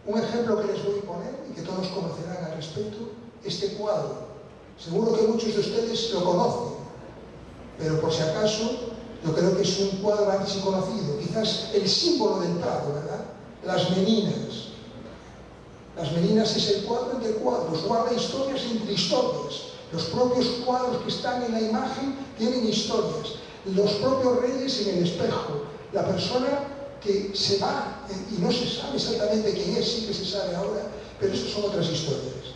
Un ejemplo que les voy a poner y que todos conocerán al respecto, este cuadro. Seguro que muchos de ustedes lo conocen, pero por si acaso, yo creo que es un cuadro archiconocido, quizás el símbolo del Prado, ¿verdad? Las Meninas. Las Meninas es el cuadro entre cuadros, guarda historias entre historias. Los propios cuadros que están en la imagen tienen historias. Los propios reyes en el espejo. La persona que se va y no se sabe exactamente quién es, sí que se sabe ahora, pero esas son otras historias.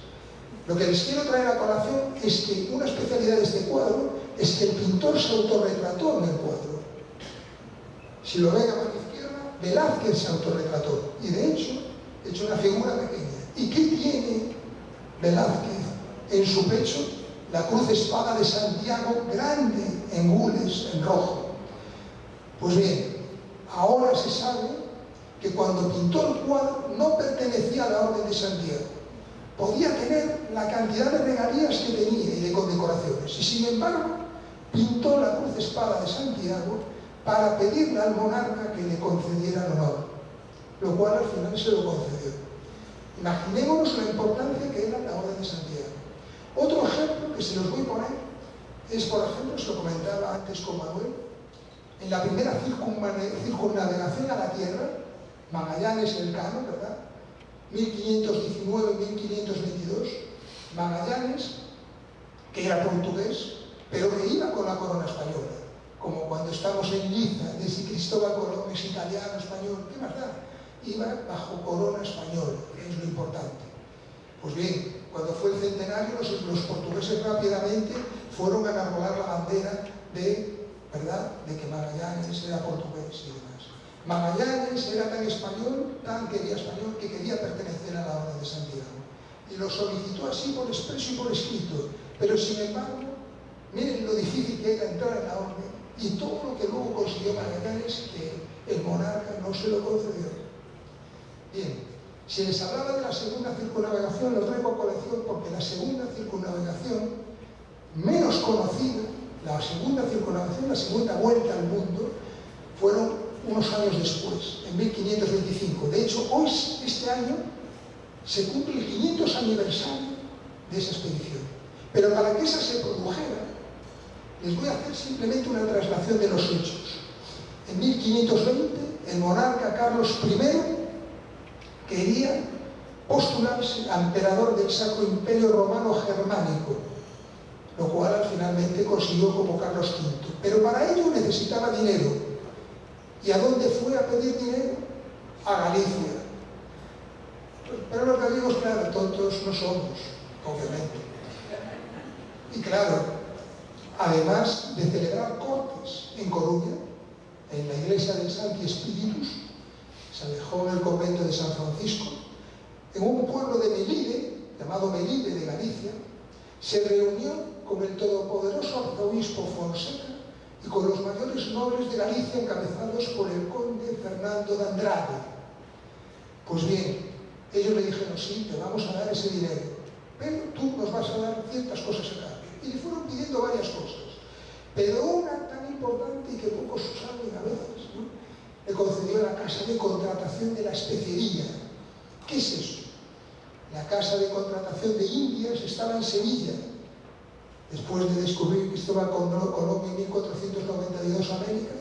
Lo que les quiero traer a colación es que una especialidad de este cuadro es que el pintor se autorretrató en el cuadro. Si lo ven a mano izquierda, Velázquez se autorretrató y de hecho ha hecho una figura pequeña. ¿Y qué tiene Velázquez en su pecho? La cruz de espada de Santiago, grande en gules, en rojo. Pues bien, ahora se sabe que cuando pintó el cuadro no pertenecía a la Orden de Santiago. Podía tener la cantidad de regalías que tenía y de condecoraciones. Y sin embargo, pintó la cruz de espada de Santiago para pedirle al monarca que le concediera el honor, lo cual al final se lo concedió. Imaginémonos la importancia que era la Orden de Santiago. Otro ejemplo que se los voy a poner es, por ejemplo, se lo comentaba antes con Manuel, en la primera circunnavegación a la Tierra, Magallanes Elcano, ¿verdad? 1519-1522, Magallanes, que era portugués, pero que iba con la corona española, como cuando estamos en Niza, de si Cristóbal Colón es italiano, español, ¿qué más da? Iba bajo corona española, que es lo importante. Pues bien, cuando fue el centenario, los portugueses rápidamente fueron a enarbolar la bandera ¿verdad?, de que Magallanes era portugués y demás. Magallanes era tan español, tan quería español, que quería pertenecer a la Orden de Santiago. Y lo solicitó así por expreso y por escrito. Pero sin embargo, miren lo difícil que era entrar en la Orden y todo lo que luego consiguió Magallanes, que el monarca no se lo concedió. Bien, si les hablaba de la segunda circunnavegación, lo traigo a colación porque la segunda circunnavegación, menos conocida, la segunda circunnavegación, la segunda vuelta al mundo, fueron unos años después, en 1525. De hecho, hoy, este año, se cumple el 500 aniversario de esa expedición. Pero para que esa se produjera, les voy a hacer simplemente una traslación de los hechos. En 1520, el monarca Carlos I quería postularse a emperador del Sacro Imperio Romano Germánico, lo cual finalmente consiguió como Carlos V. Pero para ello necesitaba dinero. ¿Y a dónde fue a pedir dinero? A Galicia. Pero los gallegos, claro, tontos no somos, obviamente. Y claro, además de celebrar cortes en Coruña, en la iglesia del Sancti Spiritus, se alejó en el convento de San Francisco, en un pueblo de Melide, llamado Melide de Galicia, se reunió con el todopoderoso arzobispo Fonseca y con los mayores nobles de Galicia encabezados por el conde Fernando de Andrade. Pues bien, ellos le dijeron: sí, te vamos a dar ese dinero, pero tú nos vas a dar ciertas cosas a cambio. Y le fueron pidiendo varias cosas, pero una tan importante y que pocos saben a veces, ¿no? Le concedió la casa de contratación de la especería. ¿Qué es eso? La casa de contratación de Indias estaba en Sevilla. Después de descubrir Cristóbal Colón en 1492 América,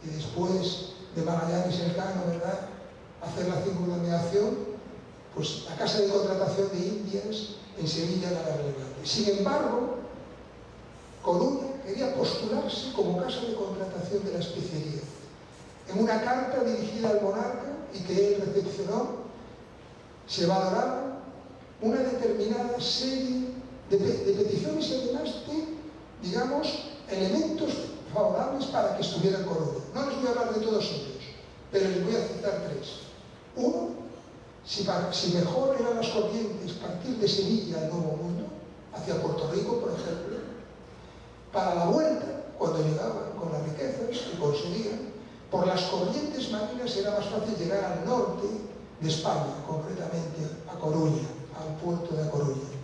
y después de Magallanes Elcano, ¿verdad?, hacer la circunnavegación, pues la casa de contratación de Indias en Sevilla era relevante. Sin embargo, Coruña quería postularse como casa de contratación de la especería. En una carta dirigida al monarca y que él recepcionó, se valoraba una determinada serie de peticiones y además de, digamos, elementos favorables para que estuviera en Coruña. No les voy a hablar de todos ellos, pero les voy a citar tres. Uno, si mejor eran las corrientes partir de Sevilla al Nuevo Mundo, hacia Puerto Rico, por ejemplo, para la vuelta, cuando llegaban con las riquezas que conseguían, por las corrientes marinas era más fácil llegar al norte de España, concretamente a Coruña, al puerto de A Coruña.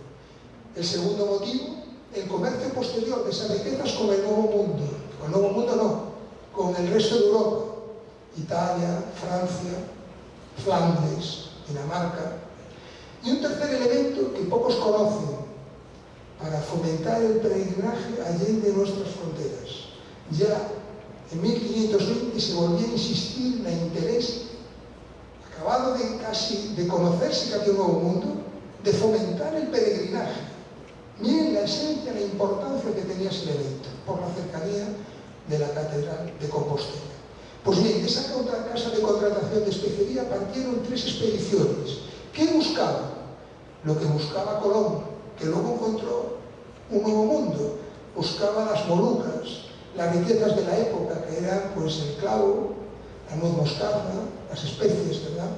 El segundo motivo, el comercio posterior de esas riquezas con el Nuevo Mundo. Con el Nuevo Mundo no, con el resto de Europa. Italia, Francia, Flandes, Dinamarca. Y un tercer elemento que pocos conocen para fomentar el peregrinaje allende nuestras fronteras. Ya en 1520 se volvió a insistir en el interés, acabado de casi de conocerse que había un nuevo mundo, de fomentar el peregrinaje. Miren la esencia, la importancia que tenía ese evento, por la cercanía de la Catedral de Compostela. Pues bien, de esa casa de contratación de especería partieron tres expediciones. ¿Qué buscaban? Lo que buscaba Colón, que luego encontró un nuevo mundo. Buscaba las Molucas, las riquezas de la época, que eran pues el clavo, la nuez moscada, las especies, ¿verdad?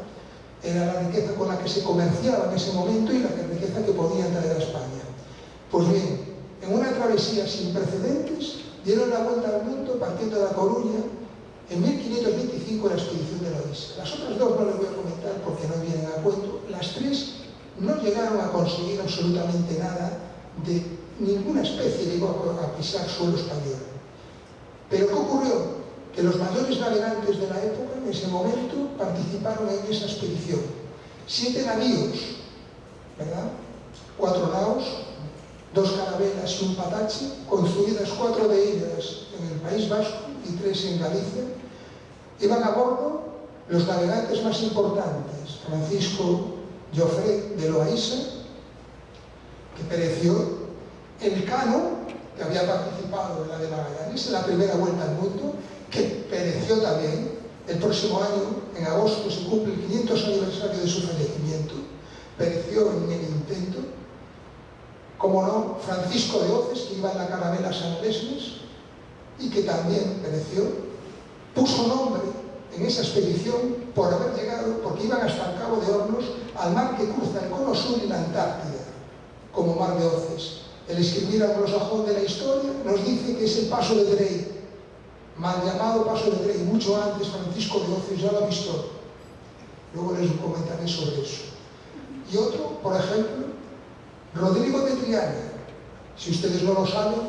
Era la riqueza con la que se comerciaba en ese momento y la riqueza que podían traer a España. Pues bien, en una travesía sin precedentes, dieron la vuelta al mundo partiendo de A Coruña en 1525 la expedición de la Odisea. Las otras dos no les voy a comentar porque no vienen a cuento. Las tres no llegaron a conseguir absolutamente nada de ninguna especie, llegó a pisar suelo español. Pero ¿qué ocurrió? Que los mayores navegantes de la época en ese momento participaron en esa expedición. 7 navíos, ¿verdad? 4 naos, 2 carabelas y un patache, construidas 4 de ellas en el País Vasco y 3 en Galicia. Iban a bordo los navegantes más importantes: Francisco Jofré de Loaísa, que pereció; Elcano, que había participado en la de Magallanes, en la primera vuelta al mundo, que pereció también. El próximo año, en agosto, se cumple el 500 aniversario de su fallecimiento. Pereció en el intento. Como no, Francisco de Oces, que iba en la carabela San Lesmes y que también pereció, puso nombre en esa expedición por haber llegado, porque iban hasta el Cabo de Hornos, al mar que cruza el Cono Sur y la Antártida, como Mar de Oces. El escribir anglosajón de la historia nos dice que es el Paso de Drake, mal llamado Paso de Drake. Mucho antes Francisco de Oces ya lo ha visto. Luego les comentaré sobre eso. Y otro, por ejemplo, Rodrigo de Triana. Si ustedes no lo saben,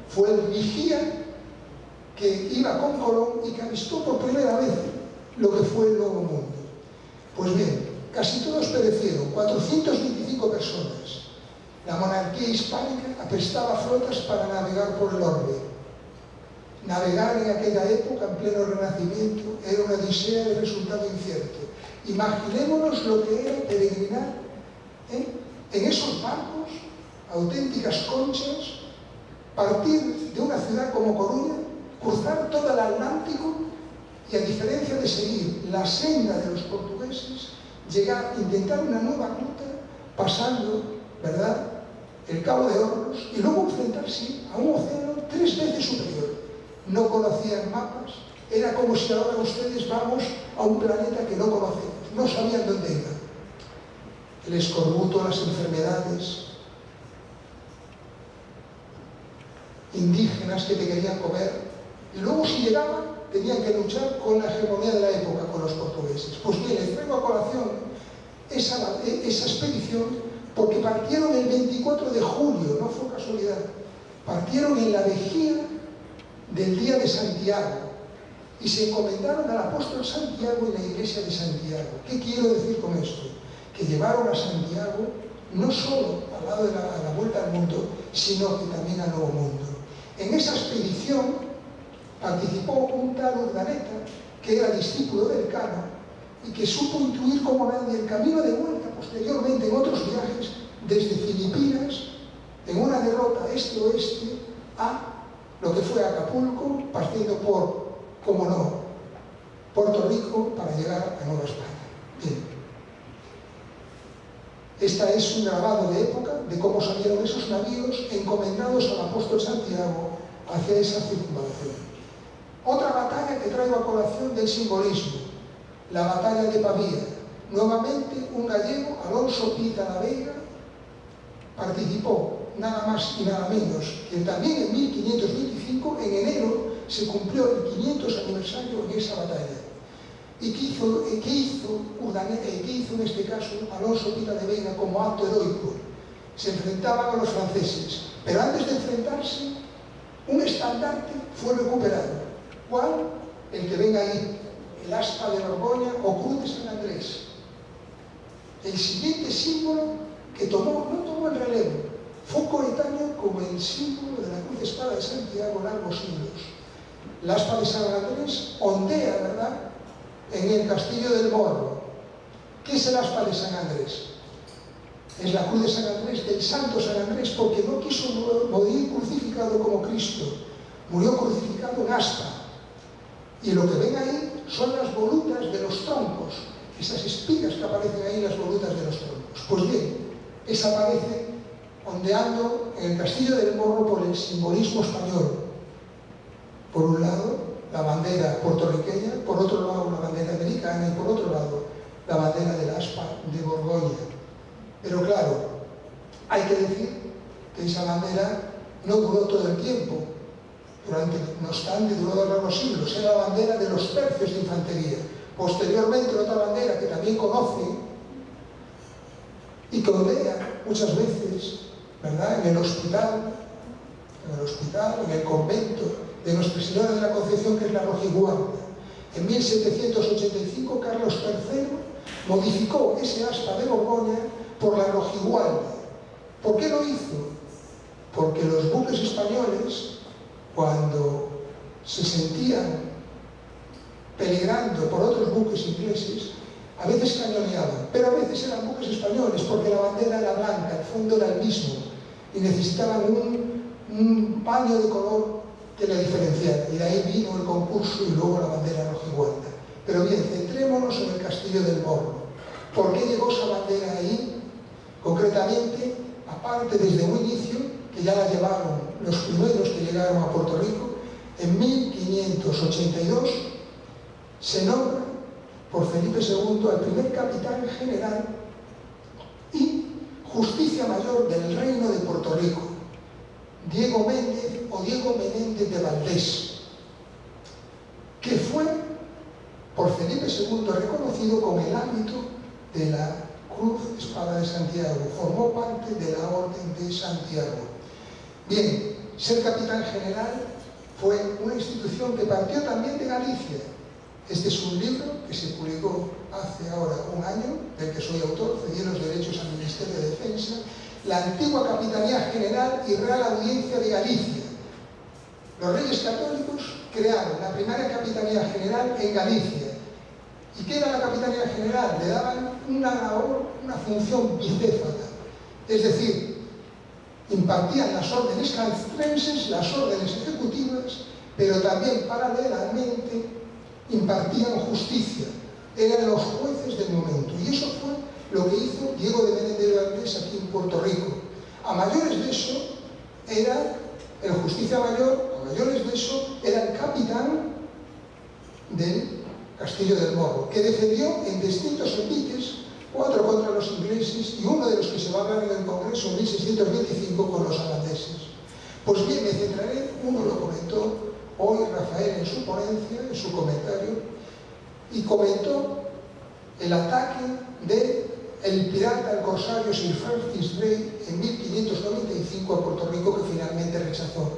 fue el vigía que iba con Colón y que avistó por primera vez lo que fue el Nuevo Mundo. Pues bien, casi todos perecieron, 425 personas. La monarquía hispánica aprestaba flotas para navegar por el orbe. Navegar en aquella época, en pleno Renacimiento, era una odisea de resultado incierto. Imaginémonos lo que era peregrinar en esos barcos, auténticas conchas, partir de una ciudad como Coruña, cruzar todo el Atlántico y, a diferencia de seguir la senda de los portugueses, llegar, intentar una nueva ruta, pasando, ¿verdad?, el Cabo de Hornos, y luego enfrentarse a un océano 3 veces superior. No conocían mapas, era como si ahora ustedes vamos a un planeta que no conocemos, no sabían dónde iban. El escorbuto, las enfermedades, indígenas que te querían comer, y luego si llegaban tenían que luchar con la hegemonía de la época, con los portugueses. Pues bien, les traigo a colación esa expedición porque partieron el 24 de julio, no fue casualidad, partieron en la vigía del día de Santiago y se encomendaron al apóstol Santiago en la iglesia de Santiago. ¿Qué quiero decir con esto? Que llevaron a Santiago no solo al lado de la vuelta al mundo, sino que también al Nuevo Mundo. En esa expedición participó un tal Urdaneta, que era discípulo del Cano, y que supo intuir como nadie el camino de vuelta posteriormente en otros viajes desde Filipinas, en una derrota este-oeste, a lo que fue Acapulco, partiendo por, como no, Puerto Rico para llegar a Nueva España. Bien. Esta es un grabado de época de cómo salieron esos navíos encomendados al apóstol Santiago hacia esa circunvalación. Otra batalla que traigo a colación del simbolismo, la batalla de Pavía. Nuevamente un gallego, Alonso Pita la Vega, participó, nada más y nada menos que también en 1525, en enero, se cumplió el 500 aniversario en esa batalla. ¿Y qué hizo en este caso Alonso Pita de Vega como acto heroico? Se enfrentaban a los franceses, pero antes de enfrentarse, un estandarte fue recuperado. ¿Cuál? El que ven ahí, el aspa de Borgoña o cruz de San Andrés. El siguiente símbolo que no tomó el relevo, fue coetáneo como el símbolo de la cruz de espada de Santiago largos siglos. El aspa de San Andrés ondea, ¿verdad?, en el castillo del Morro. ¿Qué es el aspa de San Andrés? Es la cruz de San Andrés, del santo San Andrés, porque no quiso morir crucificado como Cristo, murió crucificado en aspa. Y lo que ven ahí son las volutas de los troncos, esas espigas que aparecen ahí, las volutas de los troncos. Pues bien, esa aparece ondeando en el castillo del Morro por el simbolismo español. Por un lado, la bandera puertorriqueña, por otro lado, la bandera americana y por otro lado, la bandera del aspa de Borgoña. Pero claro, hay que decir que esa bandera no duró todo el tiempo. No obstante, duró largos siglos. Era la bandera de los tercios de infantería. Posteriormente, otra bandera que también conoce y que ondea muchas veces, ¿verdad?, en el hospital, en el convento de Nuestra Señora de la Concepción, que es la rojiguardia. En 1785, Carlos III modificó ese aspa de Borgoña por la rojiguardia. ¿Por qué lo hizo? Porque los buques españoles, cuando se sentían peligrando por otros buques ingleses, a veces cañoneaban, pero a veces eran buques españoles, porque la bandera era blanca, el fondo era el mismo, y necesitaban un paño de color que la diferenciara, y de ahí vino el concurso y luego la bandera rojiguardia. Pero bien, centrémonos en el castillo del Morro. ¿Por qué llegó esa bandera ahí? Concretamente, aparte desde un inicio, que ya la llevaron los primeros que llegaron a Puerto Rico, en 1582 se nombra por Felipe II al primer capitán general y justicia mayor del Reino de Puerto Rico, Diego Méndez o Diego Menéndez de Valdés, que fue por Felipe II reconocido con el hábito de la Cruz Espada de Santiago, formó parte de la Orden de Santiago. Bien, ser capitán general fue una institución que partió también de Galicia. Este es un libro que se publicó hace ahora un año, del que soy autor, cedí los derechos al Ministerio de Defensa, la antigua Capitanía General y Real Audiencia de Galicia. Los Reyes Católicos crearon la primera Capitanía General en Galicia. ¿Y qué era la Capitanía General? Le daban una labor, una función bicéfala, es decir, impartían las órdenes castrenses, las órdenes ejecutivas, pero también paralelamente impartían justicia, eran los jueces del momento. Y eso fue lo que hizo Diego de Menéndez de Valdés aquí en Puerto Rico. A mayores de eso, era el justicia mayor, a mayores de eso, era el capitán del Castillo del Morro, que defendió en distintos envites, 4 contra los ingleses y uno de los que se va a hablar en el Congreso en 1625 con los holandeses. Pues bien, me centraré, uno lo comentó hoy Rafael en su ponencia, en su comentario, y comentó el ataque del pirata, el corsario Sir Francis Drake en 1595 a Puerto Rico, que finalmente rechazó.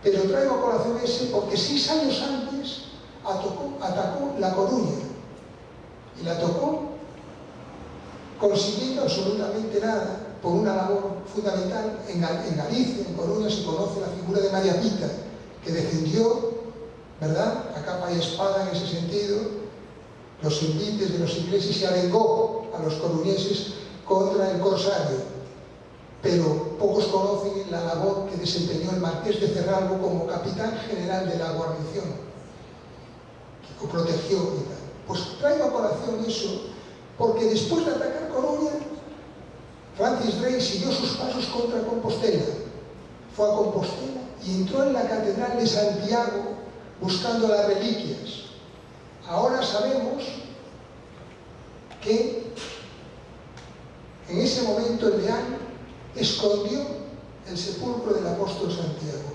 Pero traigo a colación ese porque 6 años antes atacó La Coruña, y la tocó consiguiendo absolutamente nada por una labor fundamental. En Galicia, en Coruña, se conoce la figura de María Pita, que defendió, ¿verdad?, a capa y espada en ese sentido los envites de los ingleses y arengó a los coruñeses contra el corsario. Pero pocos conocen la labor que desempeñó el Marqués de Cerralbo como capitán general de la guarnición, que protegió y tal. Pues traigo a colación eso porque después de atacar Coruña, Francis Drake siguió sus pasos contra Compostela. Fue a Compostela y entró en la Catedral de Santiago buscando las reliquias. Ahora sabemos que en ese momento el deán escondió el sepulcro del apóstol Santiago.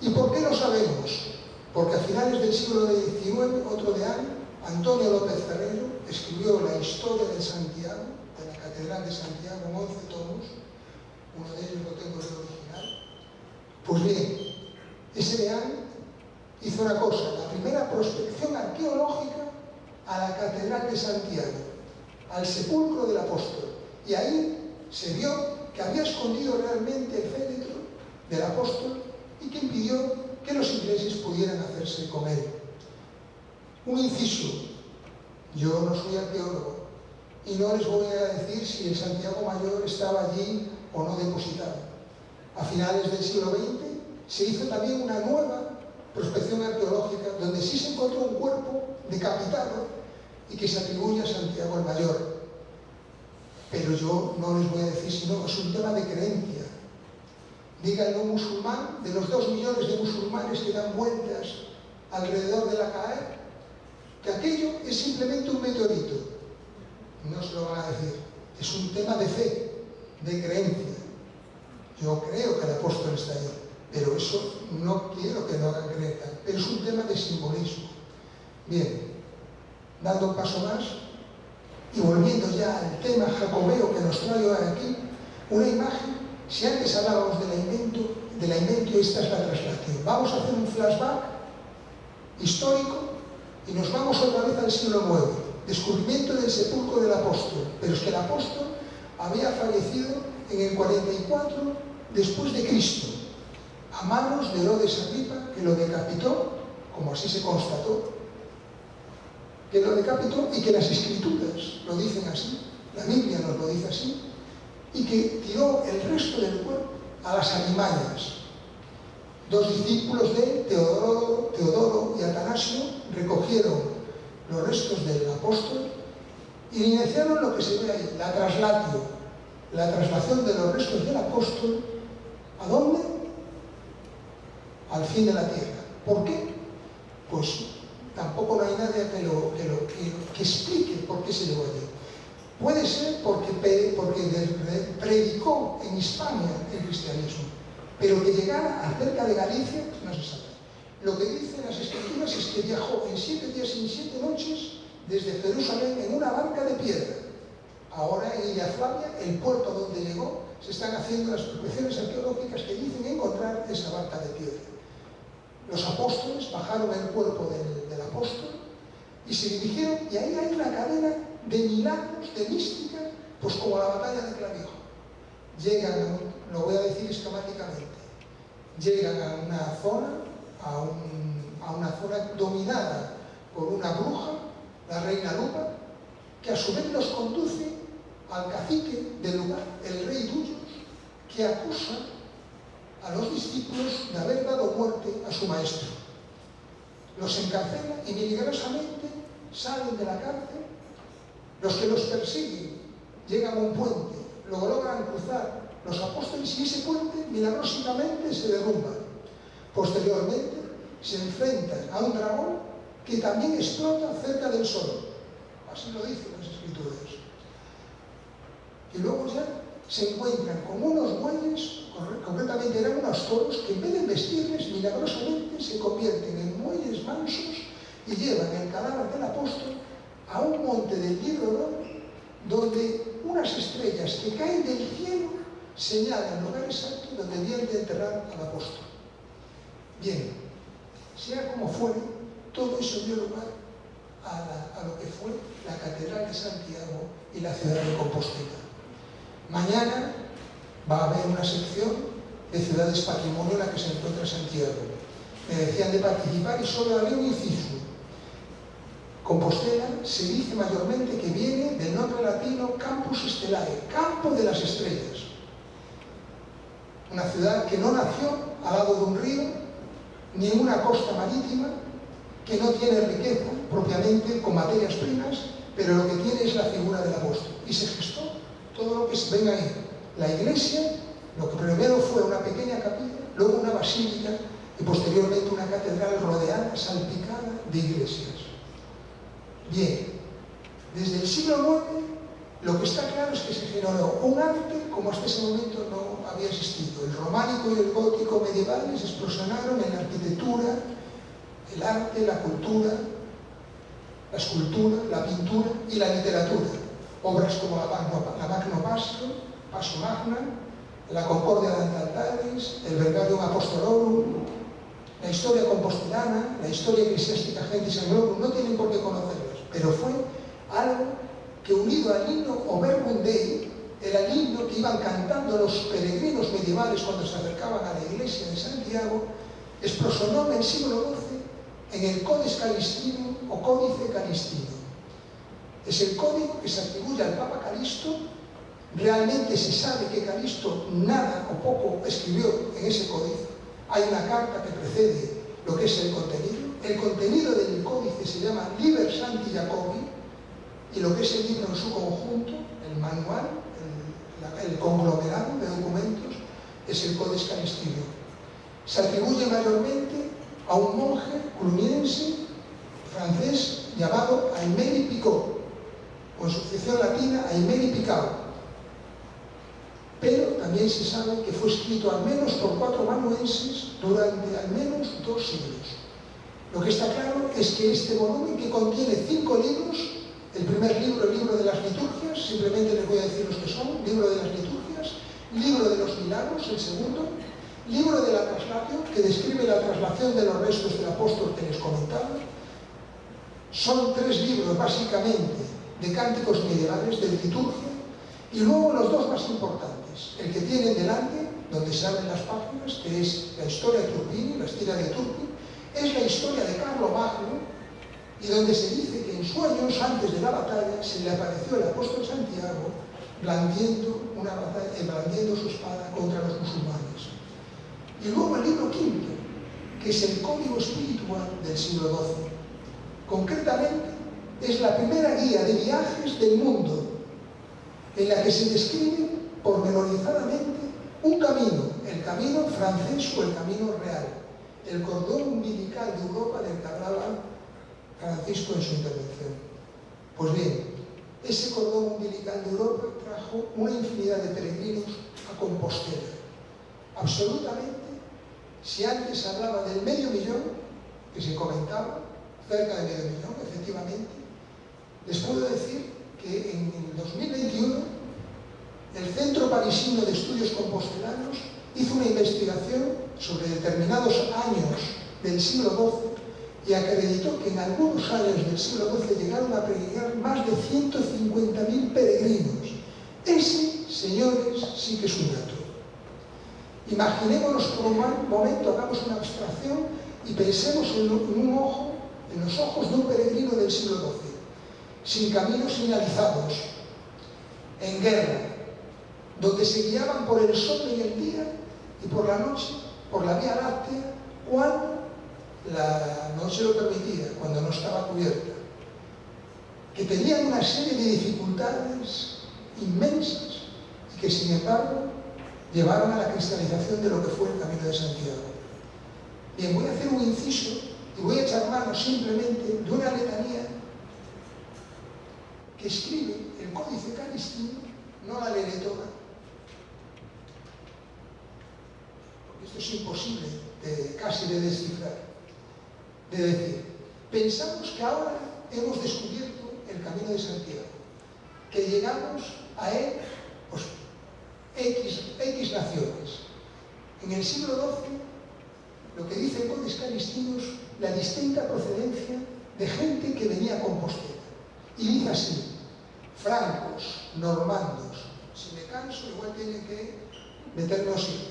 ¿Y por qué lo sabemos? Porque a finales del siglo XIX, otro deán, Antonio López Ferrero, escribió la historia de Santiago, de la Catedral de Santiago, en 11 tomos. Uno de ellos lo tengo en el original. Pues bien, ese deán hizo una cosa, la primera prospección arqueológica a la Catedral de Santiago, al sepulcro del apóstol. Y ahí se vio que había escondido realmente el féretro del apóstol y que impidió que los ingleses pudieran hacerse con él. Un inciso, yo no soy arqueólogo y no les voy a decir si el Santiago Mayor estaba allí o no depositado. A finales del siglo XX se hizo también una nueva prospección arqueológica donde sí se encontró un cuerpo decapitado y que se atribuye a Santiago el Mayor. Pero yo no les voy a decir, sino es un tema de creencia. Díganlo un musulmán, de los 2 millones de musulmanes que dan vueltas alrededor de la Caer, que aquello es simplemente un meteorito. No se lo van a decir. Es un tema de fe, de creencia. Yo creo que el apóstol está ahí, pero eso no quiero que lo hagan creer. Pero es un tema de simbolismo. Bien, dando un paso más y volviendo ya al tema jacobeo que nos trae ahora aquí, una imagen. Si antes hablábamos de la inventio, esta es la traslación. Vamos a hacer un flashback histórico y nos vamos otra vez al siglo IX, descubrimiento del sepulcro del apóstol. Pero es que el apóstol había fallecido en el 44 después de Cristo, a manos de Herodes Agripa, que lo decapitó, como así se constató, que lo decapitó y que las escrituras lo dicen así, la Biblia nos lo dice así, y que tiró el resto del cuerpo a las alimañas. 2 discípulos de Teodoro y Atanasio recogieron los restos del apóstol y iniciaron lo que se ve ahí, la traslatio. la traslación de los restos del apóstol, ¿a dónde? Al fin de la tierra. ¿Por qué? Pues tampoco no hay nadie que explique por qué se llevó allí. Puede ser porque predicó en Hispania el cristianismo, pero que llegara cerca de Galicia no se sabe. Lo que dicen las escrituras es que viajó en 7 días y 7 noches desde Jerusalén en una barca de piedra. Ahora en Illa Flavia, el puerto donde llegó, se están haciendo las prospecciones arqueológicas que dicen encontrar esa barca de piedra. Los apóstoles bajaron el cuerpo del apóstol y se dirigieron, y ahí hay una cadena de milagros, de mística, pues como la batalla de Clavijo. Llegan, lo voy a decir esquemáticamente, llegan a una zona dominada por una bruja, la reina Lupa, que a su vez los conduce al cacique del lugar, el rey Duyos, que acusa a los discípulos de haber dado muerte a su maestro. Los encarcela y milagrosamente salen de la cárcel. Los que los persiguen llegan a un puente, lo logran cruzar los apóstoles y ese puente milagrosamente se derrumba. Posteriormente se enfrentan a un dragón que también explota cerca del sol. Así lo dicen las escrituras. Y luego ya se encuentran con unos bueyes, concretamente eran unos toros, que en vez de vestirles milagrosamente se convierten en bueyes mansos y llevan el cadáver del apóstol a un monte del Líbano, donde unas estrellas que caen del cielo señalan el lugar exacto donde debían de enterrar al apóstol. Bien, sea como fuere, todo eso dio lugar a lo que fue la Catedral de Santiago y la ciudad de Compostela. Mañana va a haber una sección de ciudades patrimonio en la que se encuentra Santiago. Me decían de participar y solo haré un inciso. Compostela se dice mayormente que viene del nombre latino Campus Stellae, campo de las estrellas. Una ciudad que no nació al lado de un río, ni en una costa marítima, que no tiene riqueza propiamente con materias primas, pero lo que tiene es la figura del apóstol. Y se gestó todo lo que ven ahí. La iglesia, lo que primero fue una pequeña capilla, luego una basílica y posteriormente una catedral rodeada, salpicada de iglesias. Bien, desde el siglo IX lo que está claro es que se generó un arte como hasta ese momento no había existido. El románico y el gótico medievales explosionaron en la arquitectura, el arte, la cultura, la escultura, la pintura y la literatura. Obras como la Magno Paso Magna, la Concordia de Altares, el Verbarium Apostolorum, la historia compostelana, la historia eclesiástica Gentis Anglorum, no tienen por qué conocerlas, pero fue algo que, unido al himno O Verbum Dei, era el himno que iban cantando los peregrinos medievales cuando se acercaban a la iglesia de Santiago, explosionó en el siglo XII en el Codex Calistino o Códice Calistino. Es el código que se atribuye al Papa Calisto. Realmente se sabe que Calisto nada o poco escribió en ese códice. Hay una carta que precede lo que es el contenido. El contenido del códice se llama Liber Sancti Jacobi, y lo que es el libro en su conjunto, el manual, el conglomerado de documentos, es el Codex Calistino. Se atribuye mayormente a un monje cluniense francés llamado Aimeri Picot, o en su acepción latina Aimeri Picao. Pero también se sabe que fue escrito al menos por 4 manuenses durante al menos 2 siglos. Lo que está claro es que este volumen, que contiene 5 libros, el primer libro, el libro de las liturgias, simplemente les voy a decir los que son: libro de las liturgias, libro de los milagros, el segundo, libro de la traslación, que describe la traslación de los restos del apóstol que les comentaba. Son 3 libros básicamente de cánticos medievales, de liturgia, y luego los 2 más importantes, el que tienen delante, donde se abren las páginas, que es la historia de Turpini, la historia de Turpin, es la historia de Carlomagno, y donde se dice que en sueños, antes de la batalla, se le apareció el apóstol Santiago blandiendo su espada contra los musulmanes. Y luego el libro quinto, que es el código espiritual del siglo XII. Concretamente, es la primera guía de viajes del mundo, en la que se describe pormenorizadamente un camino, el camino francés o el camino real, el cordón umbilical de Europa del que hablaba Francisco en su intervención. Pues bien, ese cordón umbilical de Europa trajo una infinidad de peregrinos a Compostela. Absolutamente, si antes hablaba del 500.000, que se comentaba, cerca de 500.000, efectivamente, les puedo decir que en el 2021 el Centro Parisino de Estudios Compostelanos hizo una investigación sobre determinados años del siglo XII y acreditó que en algunos años del siglo XII llegaron a peregrinar más de 150.000 peregrinos. Ese, señores, sí que es un dato. Imaginémonos por un momento, hagamos una abstracción y pensemos en los ojos de un peregrino del siglo XII, sin caminos señalizados, en guerra, donde se guiaban por el sol en el día y por la noche, por la Vía Láctea, cuando la noche lo permitía, cuando no estaba cubierta, que tenían una serie de dificultades inmensas y que, sin embargo, llevaron a la cristalización de lo que fue el Camino de Santiago. Bien, voy a hacer un inciso y voy a echar mano simplemente de una letanía que escribe el Códice Calistino, no la leeré toda, porque esto es imposible casi de descifrar, de decir, pensamos que ahora hemos descubierto el Camino de Santiago, que llegamos a él, pues, X naciones. En el siglo XII, lo que dice el Códice Calistino es la distinta procedencia de gente que venía a Compostela. Y dice así: francos, normandos. Si me canso, igual tiene que meterme así.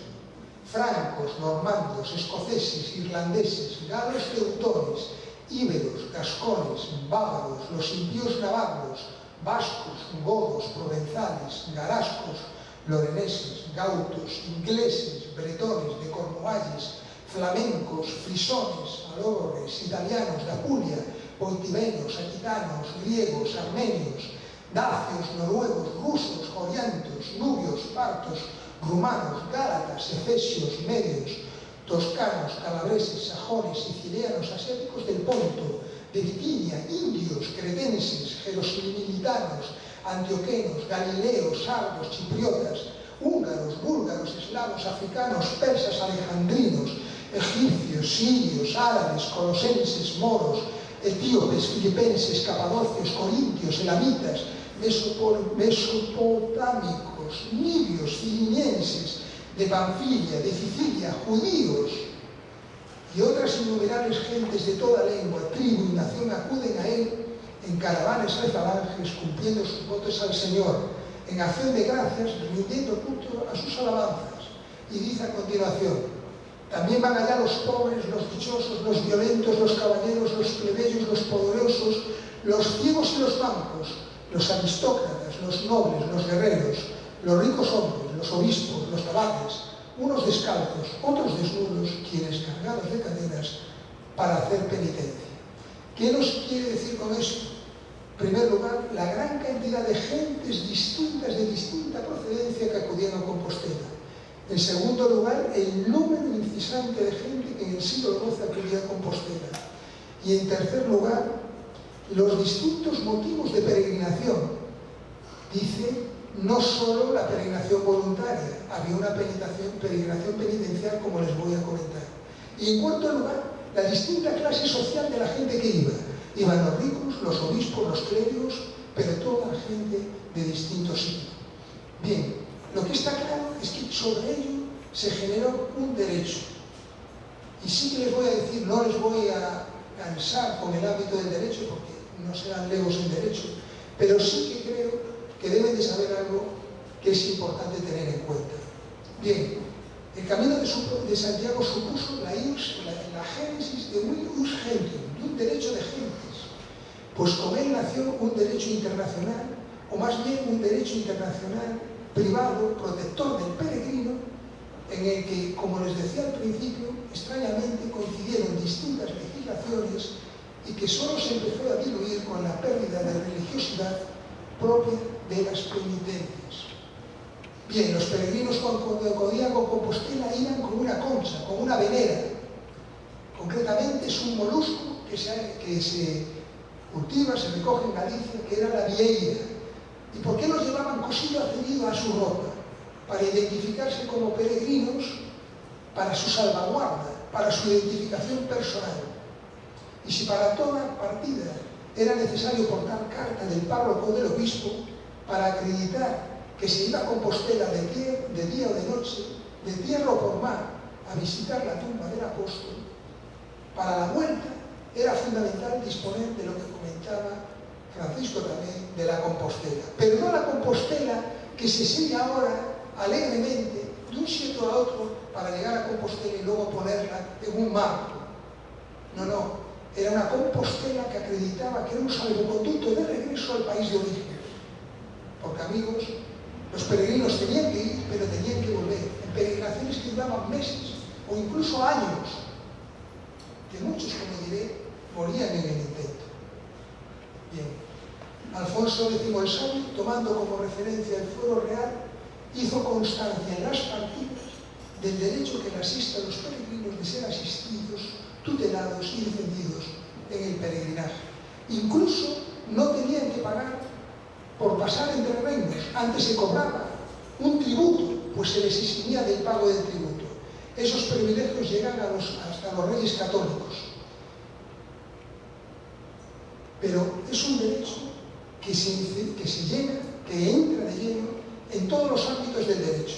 Francos, normandos, escoceses, irlandeses, galos teutones, íberos, gascones, bávaros, los impíos navarros, vascos, godos, provenzales, garascos, loreneses, gautos, ingleses, bretones, de Cornualles, flamencos, frisones, alogores, italianos de Apulia, pontiveños, aquitanos, griegos, armenios, dacios, noruegos, rusos, joriantos, nubios, partos, rumanos, gálatas, efesios, medios, toscanos, calabreses, sajones, sicilianos, asiáticos del Ponto, de Bitinia, indios, cretenses, jerosolimitanos, antioquenos, galileos, sardos, chipriotas, húngaros, búlgaros, eslavos, africanos, persas, alejandrinos, egipcios, sirios, árabes, colosenses, moros, etíopes, filipenses, capadocios, corintios, elamitas, mesopotámicos, libios, cirinienses, de Panfilia, de Sicilia, judíos y otras innumerables gentes de toda lengua, tribu y nación acuden a él en caravanas de falanges, cumpliendo sus votos al Señor, en acción de gracias, rindiendo culto a sus alabanzas. Y dice a continuación: también van allá los pobres, los dichosos, los violentos, los caballeros, los plebeyos, los poderosos, los ciegos y los mancos, los aristócratas, los nobles, los guerreros, los ricos hombres, los obispos, los abades, unos descalzos, otros desnudos, quienes cargados de cadenas para hacer penitencia. ¿Qué nos quiere decir con esto? En primer lugar, la gran cantidad de gentes distintas, de distinta procedencia que acudían a Compostela. En segundo lugar, el número incisante de gente que en el siglo XII acudía a Compostela. Y en tercer lugar, los distintos motivos de peregrinación. Dice, no solo la peregrinación voluntaria, había una peregrinación penitencial, como les voy a comentar. Y en cuarto lugar, la distinta clase social de la gente que iba. Iban los ricos, los obispos, los clérigos, pero toda la gente de distintos signos. Bien, lo que está claro es que sobre ello se generó un derecho. Y sí que les voy a decir, no les voy a cansar con el ámbito del derecho, porque no serán legos en derecho, pero sí que creo que deben de saber algo que es importante tener en cuenta. Bien, el Camino de Santiago supuso la génesis de un ius gentium, de un derecho de gentes, pues con él nació un derecho internacional, o más bien un derecho internacional privado, protector del peregrino, en el que, como les decía al principio, extrañamente coincidieron distintas legislaciones y que solo se empezó a diluir con la pérdida de religiosidad propia de las penitencias. Bien, los peregrinos cuando acudían con Compostela iban con una concha, con una venera. Concretamente es un molusco que se cultiva, se recoge en Galicia, que era la vieira. ¿Y por qué los llevaban cosido adherido a su ropa? Para identificarse como peregrinos, para su salvaguarda, para su identificación personal. Y si para toda partida era necesario portar carta del párroco o del obispo para acreditar que se iba a Compostela de día o de noche, de tierra o por mar, a visitar la tumba del apóstol, para la vuelta era fundamental disponer de lo que comentaba Francisco también, de la Compostela. Pero no la Compostela que se sigue ahora alegremente de un sitio a otro para llegar a Compostela y luego ponerla en un marco. No, no, era una Compostela que acreditaba que era un salvoconducto de regreso al país de origen. Porque, amigos, los peregrinos tenían que ir, pero tenían que volver, en peregrinaciones que duraban meses o incluso años, que muchos, como diré, morían en el intento. Bien, Alfonso X el Sabio, tomando como referencia el fuero real, hizo constancia en las partidas del derecho que le asiste a los peregrinos de ser asistidos, tutelados y defendidos en el peregrinaje. Incluso no tenían que pagar por pasar entre reinos, antes se cobraba un tributo, pues se les eximía del pago del tributo. Esos privilegios llegan hasta los reyes católicos. Pero es un derecho que se llena, que entra de lleno en todos los ámbitos del derecho.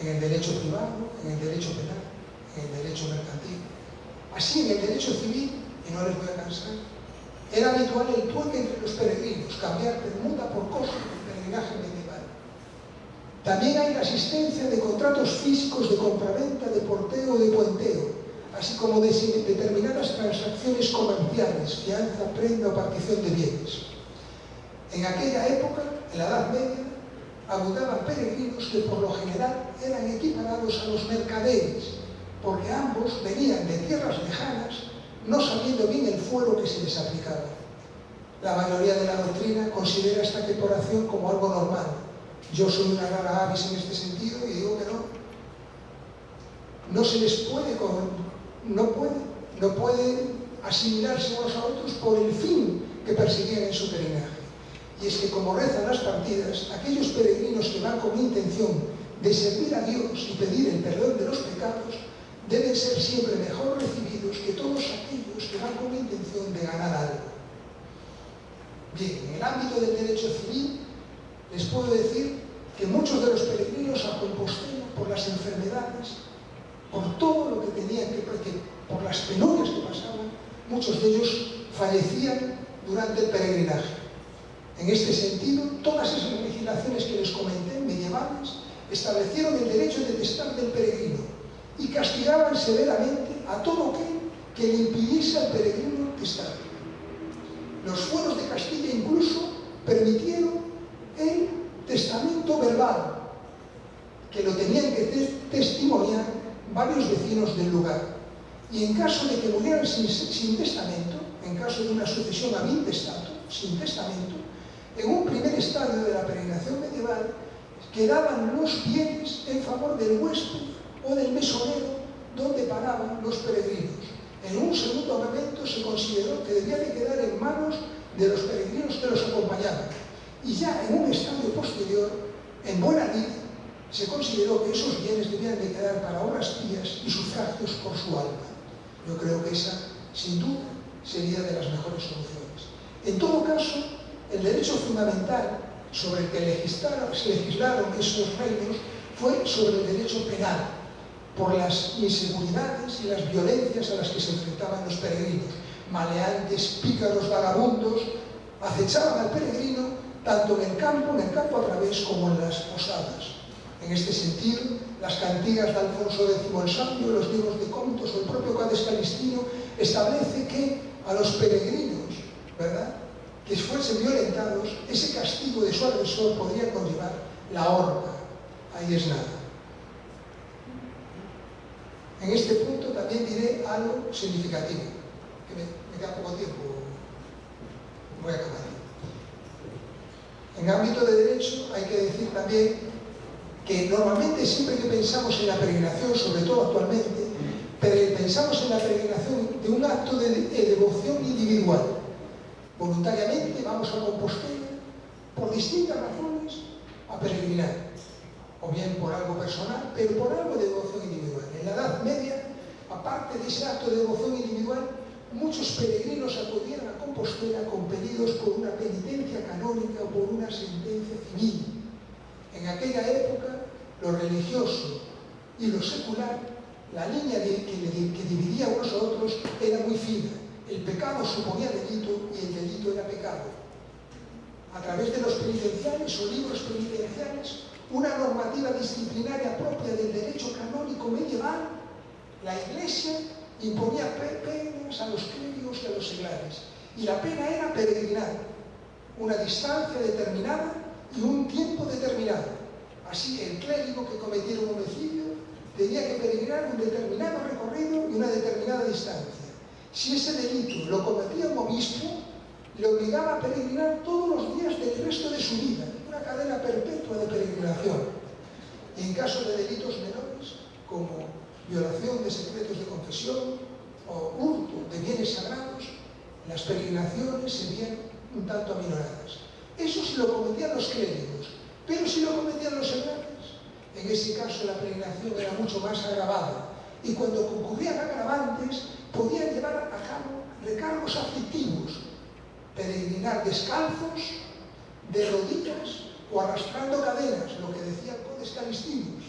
En el derecho privado, en el derecho penal, en el derecho mercantil. Así, en el derecho civil, y no les voy a cansar, era habitual el trueque entre los peregrinos, cambiar permuta por cosa en el peregrinaje medieval. También hay la existencia de contratos físicos de compraventa, de porteo o de puenteo, así como de determinadas transacciones comerciales, fianza, prenda o partición de bienes. En aquella época, en la Edad Media, abundaban peregrinos que por lo general eran equiparados a los mercaderes, porque ambos venían de tierras lejanas, no sabiendo bien el fuero que se les aplicaba. La mayoría de la doctrina considera esta equiparación como algo normal. Yo soy una rara avis en este sentido y digo que no. No se les puede, no pueden asimilarse unos a otros por el fin que perseguían en su peregrinaje. Y es que, como rezan las partidas, aquellos peregrinos que van con intención de servir a Dios y pedir el perdón de los pecados, deben ser siempre mejor recibidos que todos aquellos que van con intención de ganar algo. Bien, en el ámbito del derecho civil, les puedo decir que muchos de los peregrinos a Compostela, por las enfermedades, por todo lo que tenían por las penurias que pasaban, muchos de ellos fallecían durante el peregrinaje. En este sentido, todas esas legislaciones que les comenté, medievales, establecieron el derecho de testar del peregrino y castigaban severamente a todo aquel que le impidiese al peregrino testar. Los fueros de Castilla incluso permitieron el testamento verbal, que lo tenían que testimoniar varios vecinos del lugar. Y en caso de que murieran sin testamento, en caso de una sucesión a intestato, sin testamento, en un primer estadio de la peregrinación medieval quedaban los bienes en favor del huésped o del mesonero donde paraban los peregrinos. En un segundo momento se consideró que debía de quedar en manos de los peregrinos que los acompañaban. Y ya en un estadio posterior, en buena lid, se consideró que esos bienes debían de quedar para obras pías y sufragios por su alma. Yo creo que esa, sin duda, sería de las mejores soluciones. En todo caso, el derecho fundamental sobre el que legislaron esos reinos fue sobre el derecho penal, por las inseguridades y las violencias a las que se enfrentaban los peregrinos. Maleantes, pícaros, vagabundos, acechaban al peregrino tanto en el campo a través, como en las posadas. En este sentido, las cantigas de Alfonso X el Sabio, los libros de Contos o el propio Cades Calistino establece que a los peregrinos, ¿verdad?, que fuesen violentados, ese castigo de su agresor podría conllevar la horca. Ahí es nada. En este punto también diré algo significativo, que me queda poco tiempo, voy a acabar. En ámbito de derecho hay que decir también que normalmente siempre que pensamos en la peregrinación, sobre todo actualmente, pensamos en la peregrinación de un acto de devoción individual. Voluntariamente vamos a Compostela por distintas razones a peregrinar, o bien por algo personal, pero por algo de devoción individual. En la Edad Media, aparte de ese acto de devoción individual, muchos peregrinos acudían a Compostela compelidos por una penitencia canónica o por una sentencia civil. En aquella época, lo religioso y lo secular, la línea que dividía unos a otros era muy fina. El pecado suponía delito y el delito era pecado. A través de los penitenciales o libros penitenciales, una normativa disciplinaria propia del derecho canónico medieval, la Iglesia imponía penas a los clérigos y a los seglares. Y la pena era peregrinar, una distancia determinada y un tiempo determinado. Así que el clérigo que cometiera un homicidio tenía que peregrinar un determinado recorrido y una determinada distancia. Si ese delito lo cometía un obispo, le obligaba a peregrinar todos los días del resto de su vida, una cadena perpetua de peregrinación. Y en caso de delitos menores, como violación de secretos de confesión o hurto de bienes sagrados, las peregrinaciones serían un tanto aminoradas. Eso si lo cometían los clérigos, pero si lo cometían los seglares, en ese caso la peregrinación era mucho más agravada, y cuando concurrían agravantes podían llevar a cabo recargos aflictivos, peregrinar descalzos, de rodillas o arrastrando cadenas, lo que decía el Codex Calistinus.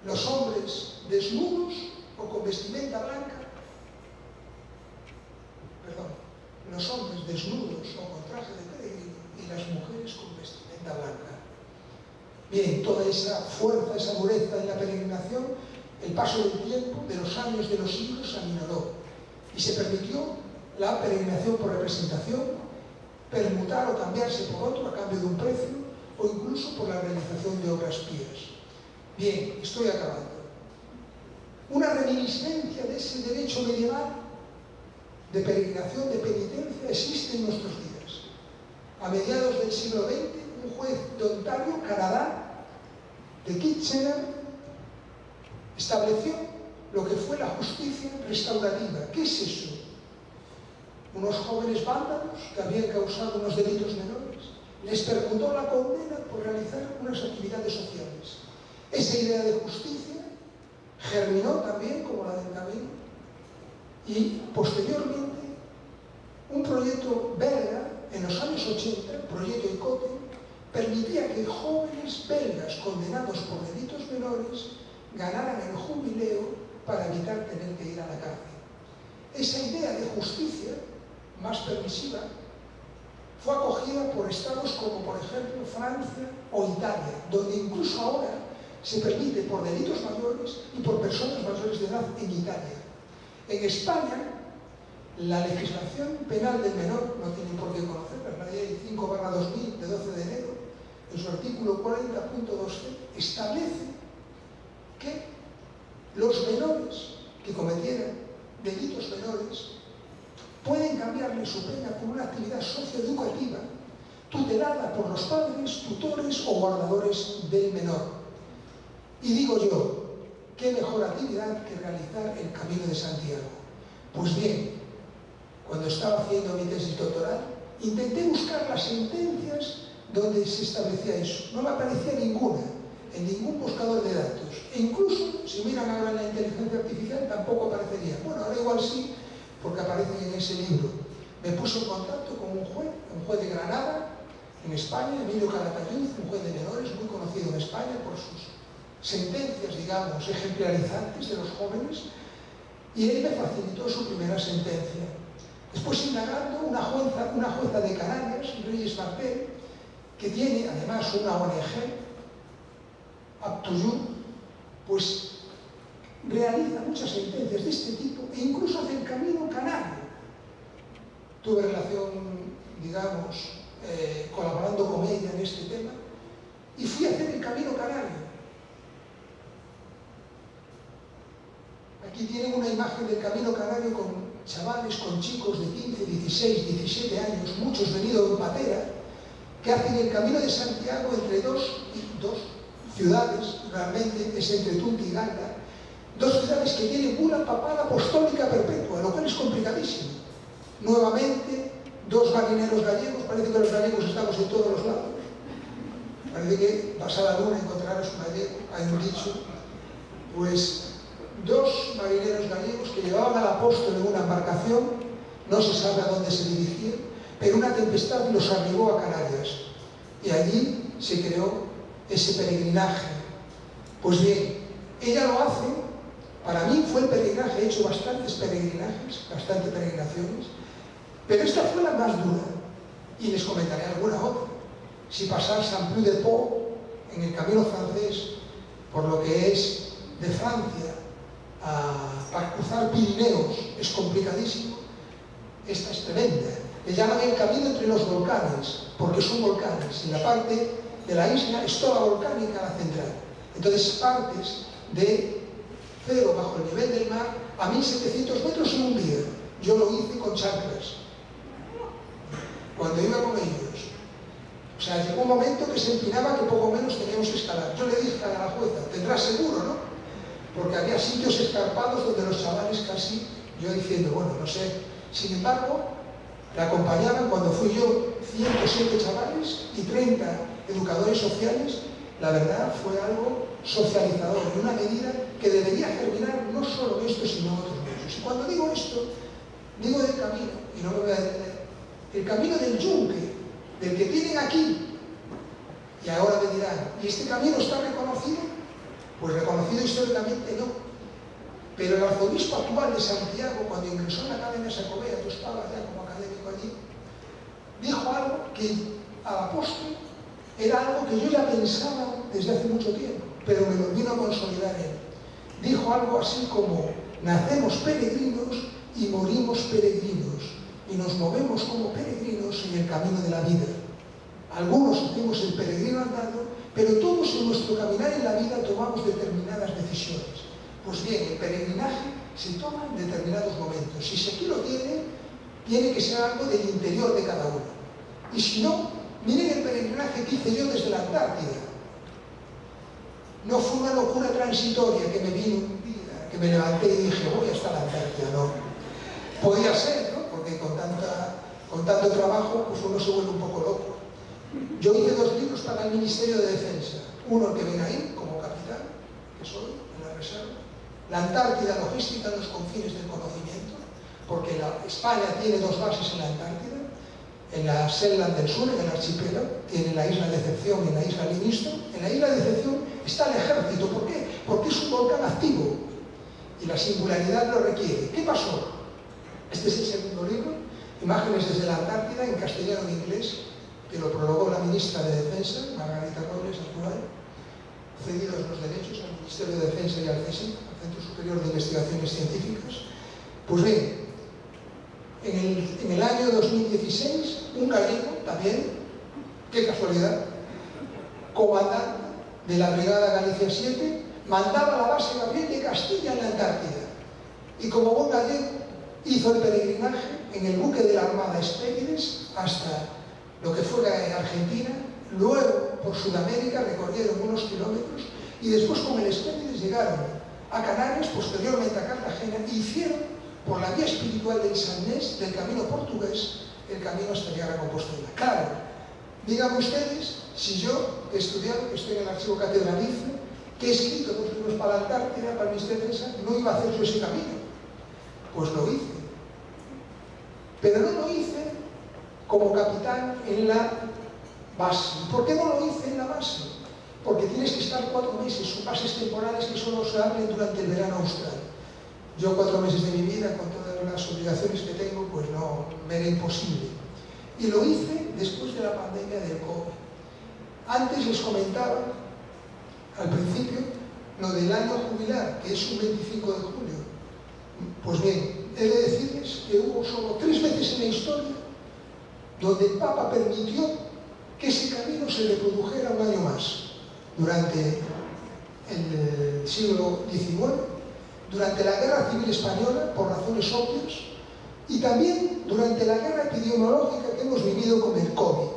Los hombres desnudos o con vestimenta blanca, los hombres desnudos o con traje de peregrino y las mujeres con vestimenta blanca. Bien, toda esa fuerza, esa dureza en la peregrinación, el paso del tiempo, de los años, de los siglos, aminoró y se permitió la peregrinación por representación, permutar o cambiarse por otro a cambio de un precio o incluso por la realización de obras pías. Bien, estoy acabando. Una reminiscencia de ese derecho medieval de peregrinación, de penitencia, existe en nuestros días. A mediados del siglo XX, un juez de Ontario, Canadá, de Kitchener, estableció lo que fue la justicia restaurativa. ¿Qué es eso? Unos jóvenes vándalos que habían causado unos delitos menores, les permutó la condena por realizar unas actividades sociales. Esa idea de justicia germinó también como la del camino y posteriormente un proyecto belga en los años 80, el proyecto ICOTE, permitía que jóvenes belgas condenados por delitos menores ganaran el jubileo para evitar tener que ir a la cárcel. Esa idea de justicia más permisiva fue acogida por estados como por ejemplo Francia o Italia, donde incluso ahora se permite por delitos mayores y por personas mayores de edad en Italia. En España, la legislación penal del menor, no tienen por qué conocerla, la ley 5/2000 de 12 de enero, en su artículo 40.2c, establece que los menores que cometieran delitos menores pueden cambiarle su pena por una actividad socioeducativa tutelada por los padres, tutores o guardadores del menor. Y digo yo, ¿qué mejor actividad que realizar el Camino de Santiago? Pues bien, cuando estaba haciendo mi tesis doctoral, intenté buscar las sentencias donde se establecía eso. No me aparecía ninguna, en ningún buscador de datos. E incluso, si miran ahora en la inteligencia artificial, tampoco aparecería. Bueno, ahora igual sí, porque aparecen en ese libro. Me puse en contacto con un juez de Granada, en España, Emilio Calatayud, un juez de menores muy conocido en España por sus sentencias, digamos, ejemplarizantes de los jóvenes, y él me facilitó su primera sentencia. Después, indagando, una jueza de Canarias, Reyes Martel, que tiene además una ONG, Up to You, pues realiza muchas sentencias de este tipo e incluso hace el Camino Canario. Tuve relación, digamos, colaborando con ella en este tema y fui a hacer el Camino Canario. Aquí tienen una imagen del Camino Canario con chavales, con chicos de 15, 16, 17 años, muchos venidos en patera, que hacen el Camino de Santiago entre dos ciudades, realmente es entre Tunti y Ganda, dos ciudades que tienen una papal apostólica perpetua, lo cual es complicadísimo. Nuevamente, dos marineros gallegos, parece que los gallegos estamos en todos los lados, parece que vas a la luna y encontrarás un gallego, hay un dicho, pues dos marineros gallegos que llevaban al apóstol en una embarcación, no se sabe a dónde se dirigían, pero una tempestad los arribó a Canarias y allí se creó ese peregrinaje. Pues bien, ella lo hace, para mí fue el peregrinaje, he hecho bastantes peregrinajes, bastantes peregrinaciones, pero esta fue la más dura y les comentaré alguna otra. Si pasar Saint-Cloud-de-Pau en el camino francés, por lo que es de Francia para cruzar Pirineos, es complicadísimo. Esta es tremenda. Le llaman el camino entre los volcanes, porque son volcanes. En la parte de la isla es toda volcánica la central. Entonces partes de cero bajo el nivel del mar a 1700 metros en un día. Yo lo hice con chanclas, cuando iba con ellos. O sea, llegó un momento que se empinaba que poco menos teníamos que escalar. Yo le dije a la jueza, tendrás seguro, ¿no? Porque había sitios escarpados donde los chavales casi, yo diciendo, bueno, no sé. Sin embargo, la acompañaban cuando fui yo 107 chavales y 30 educadores sociales. La verdad fue algo socializador, en una medida que debería germinar no solo esto, sino otros medios. Y cuando digo esto, digo del camino, y no me voy a detener, el camino del yunque, del que tienen aquí. Y ahora me dirán, ¿y este camino está reconocido? Pues reconocido históricamente no. Pero el arzobispo actual de Santiago, cuando ingresó en la Academia Sacobea, tú estabas ya como académico allí, dijo algo que al apóstol era algo que yo ya pensaba desde hace mucho tiempo, pero me lo vino a consolidar él. Dijo algo así como, nacemos peregrinos y morimos peregrinos, y nos movemos como peregrinos en el camino de la vida. Algunos hacemos el peregrino andando, pero todos en nuestro caminar en la vida tomamos determinadas decisiones. Pues bien, el peregrinaje se toma en determinados momentos. Si se aquí lo tiene que ser algo del interior de cada uno. Y si no, miren el peregrinaje que hice yo desde la Antártida. No fue una locura transitoria que me vino un día, que me levanté y dije, voy hasta la Antártida, no. Podía ser, ¿no? Porque con tanto trabajo, pues uno se vuelve un poco loco. Yo hice 2 libros para el Ministerio de Defensa. Uno, el que ven ahí, como capitán, que soy, en la reserva. La Antártida, logística en los confines del conocimiento, porque España tiene 2 bases en la Antártida, en la Shetland del Sur, en el archipiélago, tiene la isla de Decepción y en la isla Livingstone. En la isla de Decepción está el ejército. ¿Por qué? Porque es un volcán activo y la singularidad lo requiere. ¿Qué pasó? Este es el segundo libro, Imágenes desde la Antártida, en castellano e inglés, que lo prologó la ministra de Defensa, Margarita Robles, actual, cedidos los derechos al Ministerio de Defensa y al CSIC, al Centro Superior de Investigaciones Científicas. Pues bien, en el año 2016, un gallego también, qué casualidad, comandante de la Brigada Galicia 7, mandaba la base Gabriel de Castilla en la Antártida. Y como buen gallego, hizo el peregrinaje en el buque de la Armada Espérides hasta lo que fuera Argentina, luego por Sudamérica recorrieron unos kilómetros y después con el Espérides llegaron a Canarias, posteriormente a Cartagena, y hicieron por la vía espiritual del Sannés, del camino portugués, el camino hasta llegar a Compostela. Claro, díganme ustedes, si yo, que he estudiado, que estoy en el archivo catedralicio, que he escrito 2 libros para la Antártida, para el Ministerio de Defensa, no iba a hacer yo ese camino. Pues lo hice. Pero no lo hice como capitán en la base. ¿Por qué no lo hice en la base? Porque tienes que estar 4 meses, son bases temporales que solo se abren durante el verano austral. Yo 4 meses de mi vida, con todas las obligaciones que tengo, pues no, me era imposible. Y lo hice después de la pandemia del COVID. Antes les comentaba, al principio, lo del año jubilar, que es un 25 de julio. Pues bien, he de decirles que hubo solo 3 veces en la historia donde el Papa permitió que ese camino se reprodujera un año más. Durante el siglo XIX, durante la Guerra Civil Española, por razones obvias, y también durante la guerra epidemiológica que hemos vivido con el COVID.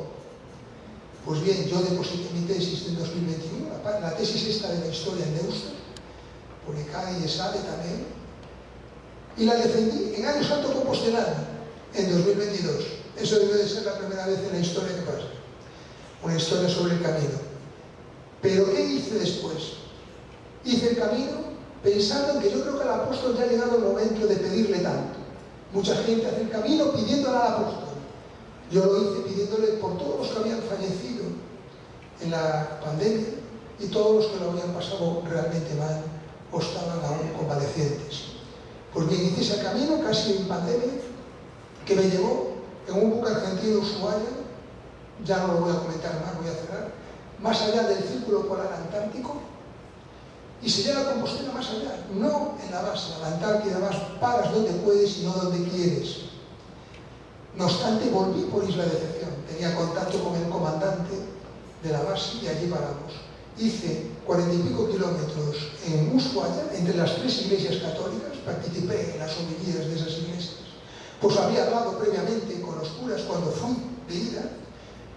Pues bien, yo deposité mi tesis en 2021, la tesis esta de la historia en Deusto, publicada en ESADE también, y la defendí en Año Santo Compostelano, en 2022. Eso debe de ser la primera vez en la historia que pasa. Una historia sobre el camino. Pero ¿qué hice después? Hice el camino pensando en que yo creo que al apóstol ya ha llegado el momento de pedirle tanto. Mucha gente hace el camino pidiéndole al apóstol. Yo lo hice pidiéndole por todos los que habían fallecido en la pandemia y todos los que lo habían pasado realmente mal o estaban aún convalecientes. Pues bien, hice ese camino casi en pandemia que me llevó en un buque argentino Ushuaia, ya no lo voy a comentar más, voy a cerrar, más allá del círculo polar antártico, y se llega a Compostela más allá, no en la base, a la Antártida vas, paras donde puedes y no donde quieres. No obstante, volví por Isla Decepción, tenía contacto con el comandante de la base y allí paramos. Hice 40 y pico kilómetros en Ushuaia, entre las 3 iglesias católicas, participé en las homilías de esas iglesias. Pues había hablado previamente con los curas cuando fui de ida.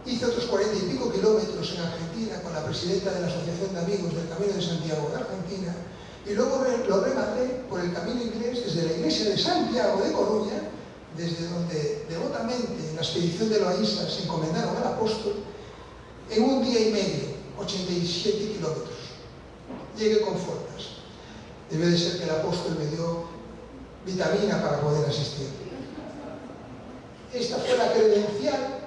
Hice otros 40 y pico kilómetros en Argentina con la presidenta de la Asociación de Amigos del Camino de Santiago de Argentina, y luego lo rematé por el camino inglés desde la iglesia de Santiago de Coruña, desde donde devotamente en la expedición de Loaiza se encomendaron al apóstol, en un día y medio, 87 kilómetros. Llegué con fuerzas. Debe de ser que el apóstol me dio vitamina para poder asistir. Esta fue la credencial.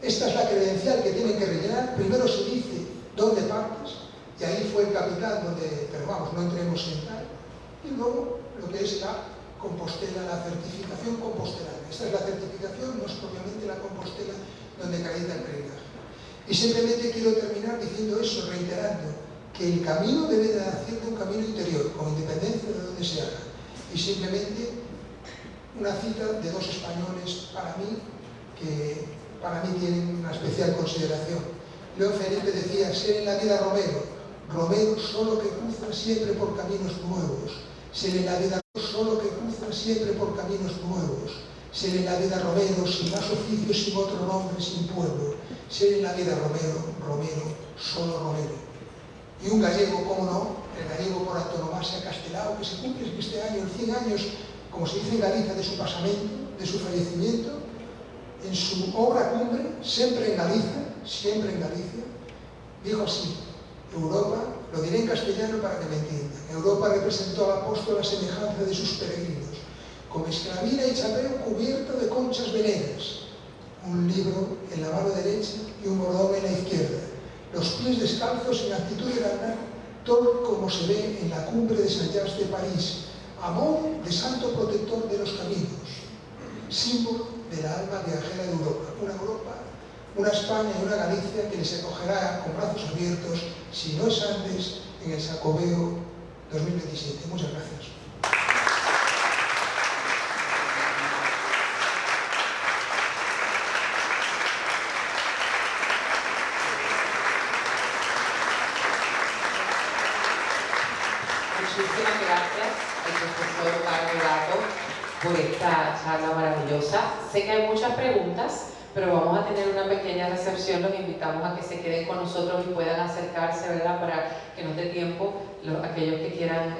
Esta es la credencial que tienen que rellenar. Primero se dice dónde partes, y ahí fue el capitán donde, pero vamos, no entremos en tal. Y luego lo que es la Compostela, la certificación compostelana. Esta es la certificación, no es propiamente la Compostela donde acredita el peregrinaje. Y simplemente quiero terminar diciendo eso, reiterando que el camino debe de hacer de un camino interior, con independencia de donde se haga. Y simplemente una cita de 2 españoles para mí, que para mí tienen una especial consideración. León Felipe decía: ser en la vida Romero, Romero solo que cruza siempre por caminos nuevos. Ser en la vida solo que cruza siempre por caminos nuevos. Ser en la vida Romero, sin más oficio, sin otro nombre, sin pueblo. Ser en la vida Romero, Romero, solo Romero. Y un gallego, cómo no, el gallego por antonomasia Castelao, que se cumple este año, en 100 años, como se dice en Galicia, de su pasamento, de su fallecimiento, en su obra cumbre, siempre en Galicia, dijo así: Europa, lo diré en castellano para que me entiendan, Europa representó al apóstol a semejanza de sus peregrinos, con esclavina y chapeo cubierto de conchas veneras, un libro en la mano derecha y un bordón en la izquierda, los pies descalzos en actitud de andar, todo como se ve en la cumbre de Saint-Jacques de París, a modo de santo protector de los caminos, símbolo de la alma viajera de Europa, una España y una Galicia que les acogerá con brazos abiertos, si no es antes, en el Xacobeo 2027. Muchas gracias. Muchísimas gracias al profesor Carlos Gato por esta charla maravillosa. Sé que hay muchas preguntas, pero vamos a tener una pequeña recepción. Los invitamos a que se queden con nosotros y puedan acercarse, ¿verdad?, para que nos dé tiempo aquellos que quieran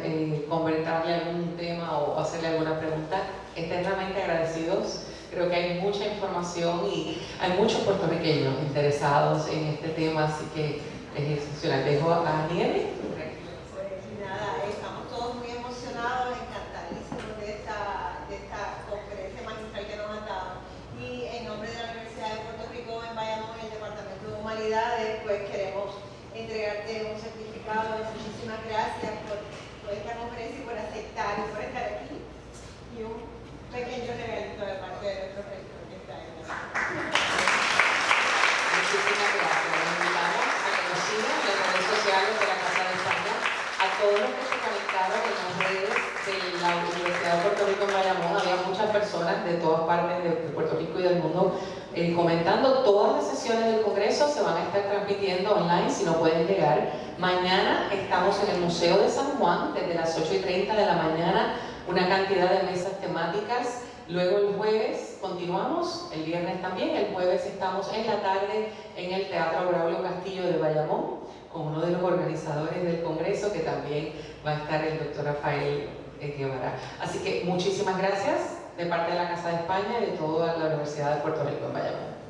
comentarle algún tema o hacerle alguna pregunta. Eternamente agradecidos. Creo que hay mucha información y hay muchos puertorriqueños interesados en este tema, así que es excepcional. Dejo a Nieve. Estamos todos muy emocionados, encantadísimos de esta conferencia magistral que nos han dado. Y en nombre de la Universidad de Puerto Rico en Bayamón, el Departamento de Humanidades, pues queremos entregarte un certificado. Muchísimas gracias por esta conferencia y por aceptar y por estar aquí. Y un pequeño regalito de parte de nuestro rector que está en la... Muchísimas gracias. Los invitamos a que nos sigan en las redes sociales de la Casa de España. A todos los que se conectaron en las redes de la Universidad de Puerto Rico en Bayamón, había muchas personas de todas partes de Puerto Rico y del mundo comentando. Todas las sesiones del Congreso se van a estar transmitiendo online si no pueden llegar. Mañana estamos en el Museo de San Juan desde las 8:30 de la mañana, una cantidad de mesas temáticas Luego el jueves continuamos, el viernes también, el jueves estamos en la tarde en el Teatro Braulio Castillo de Bayamón, con uno de los organizadores del Congreso, que también va a estar el doctor Rafael Guevara. Así que muchísimas gracias de parte de la Casa de España y de toda la Universidad de Puerto Rico en Bayamón.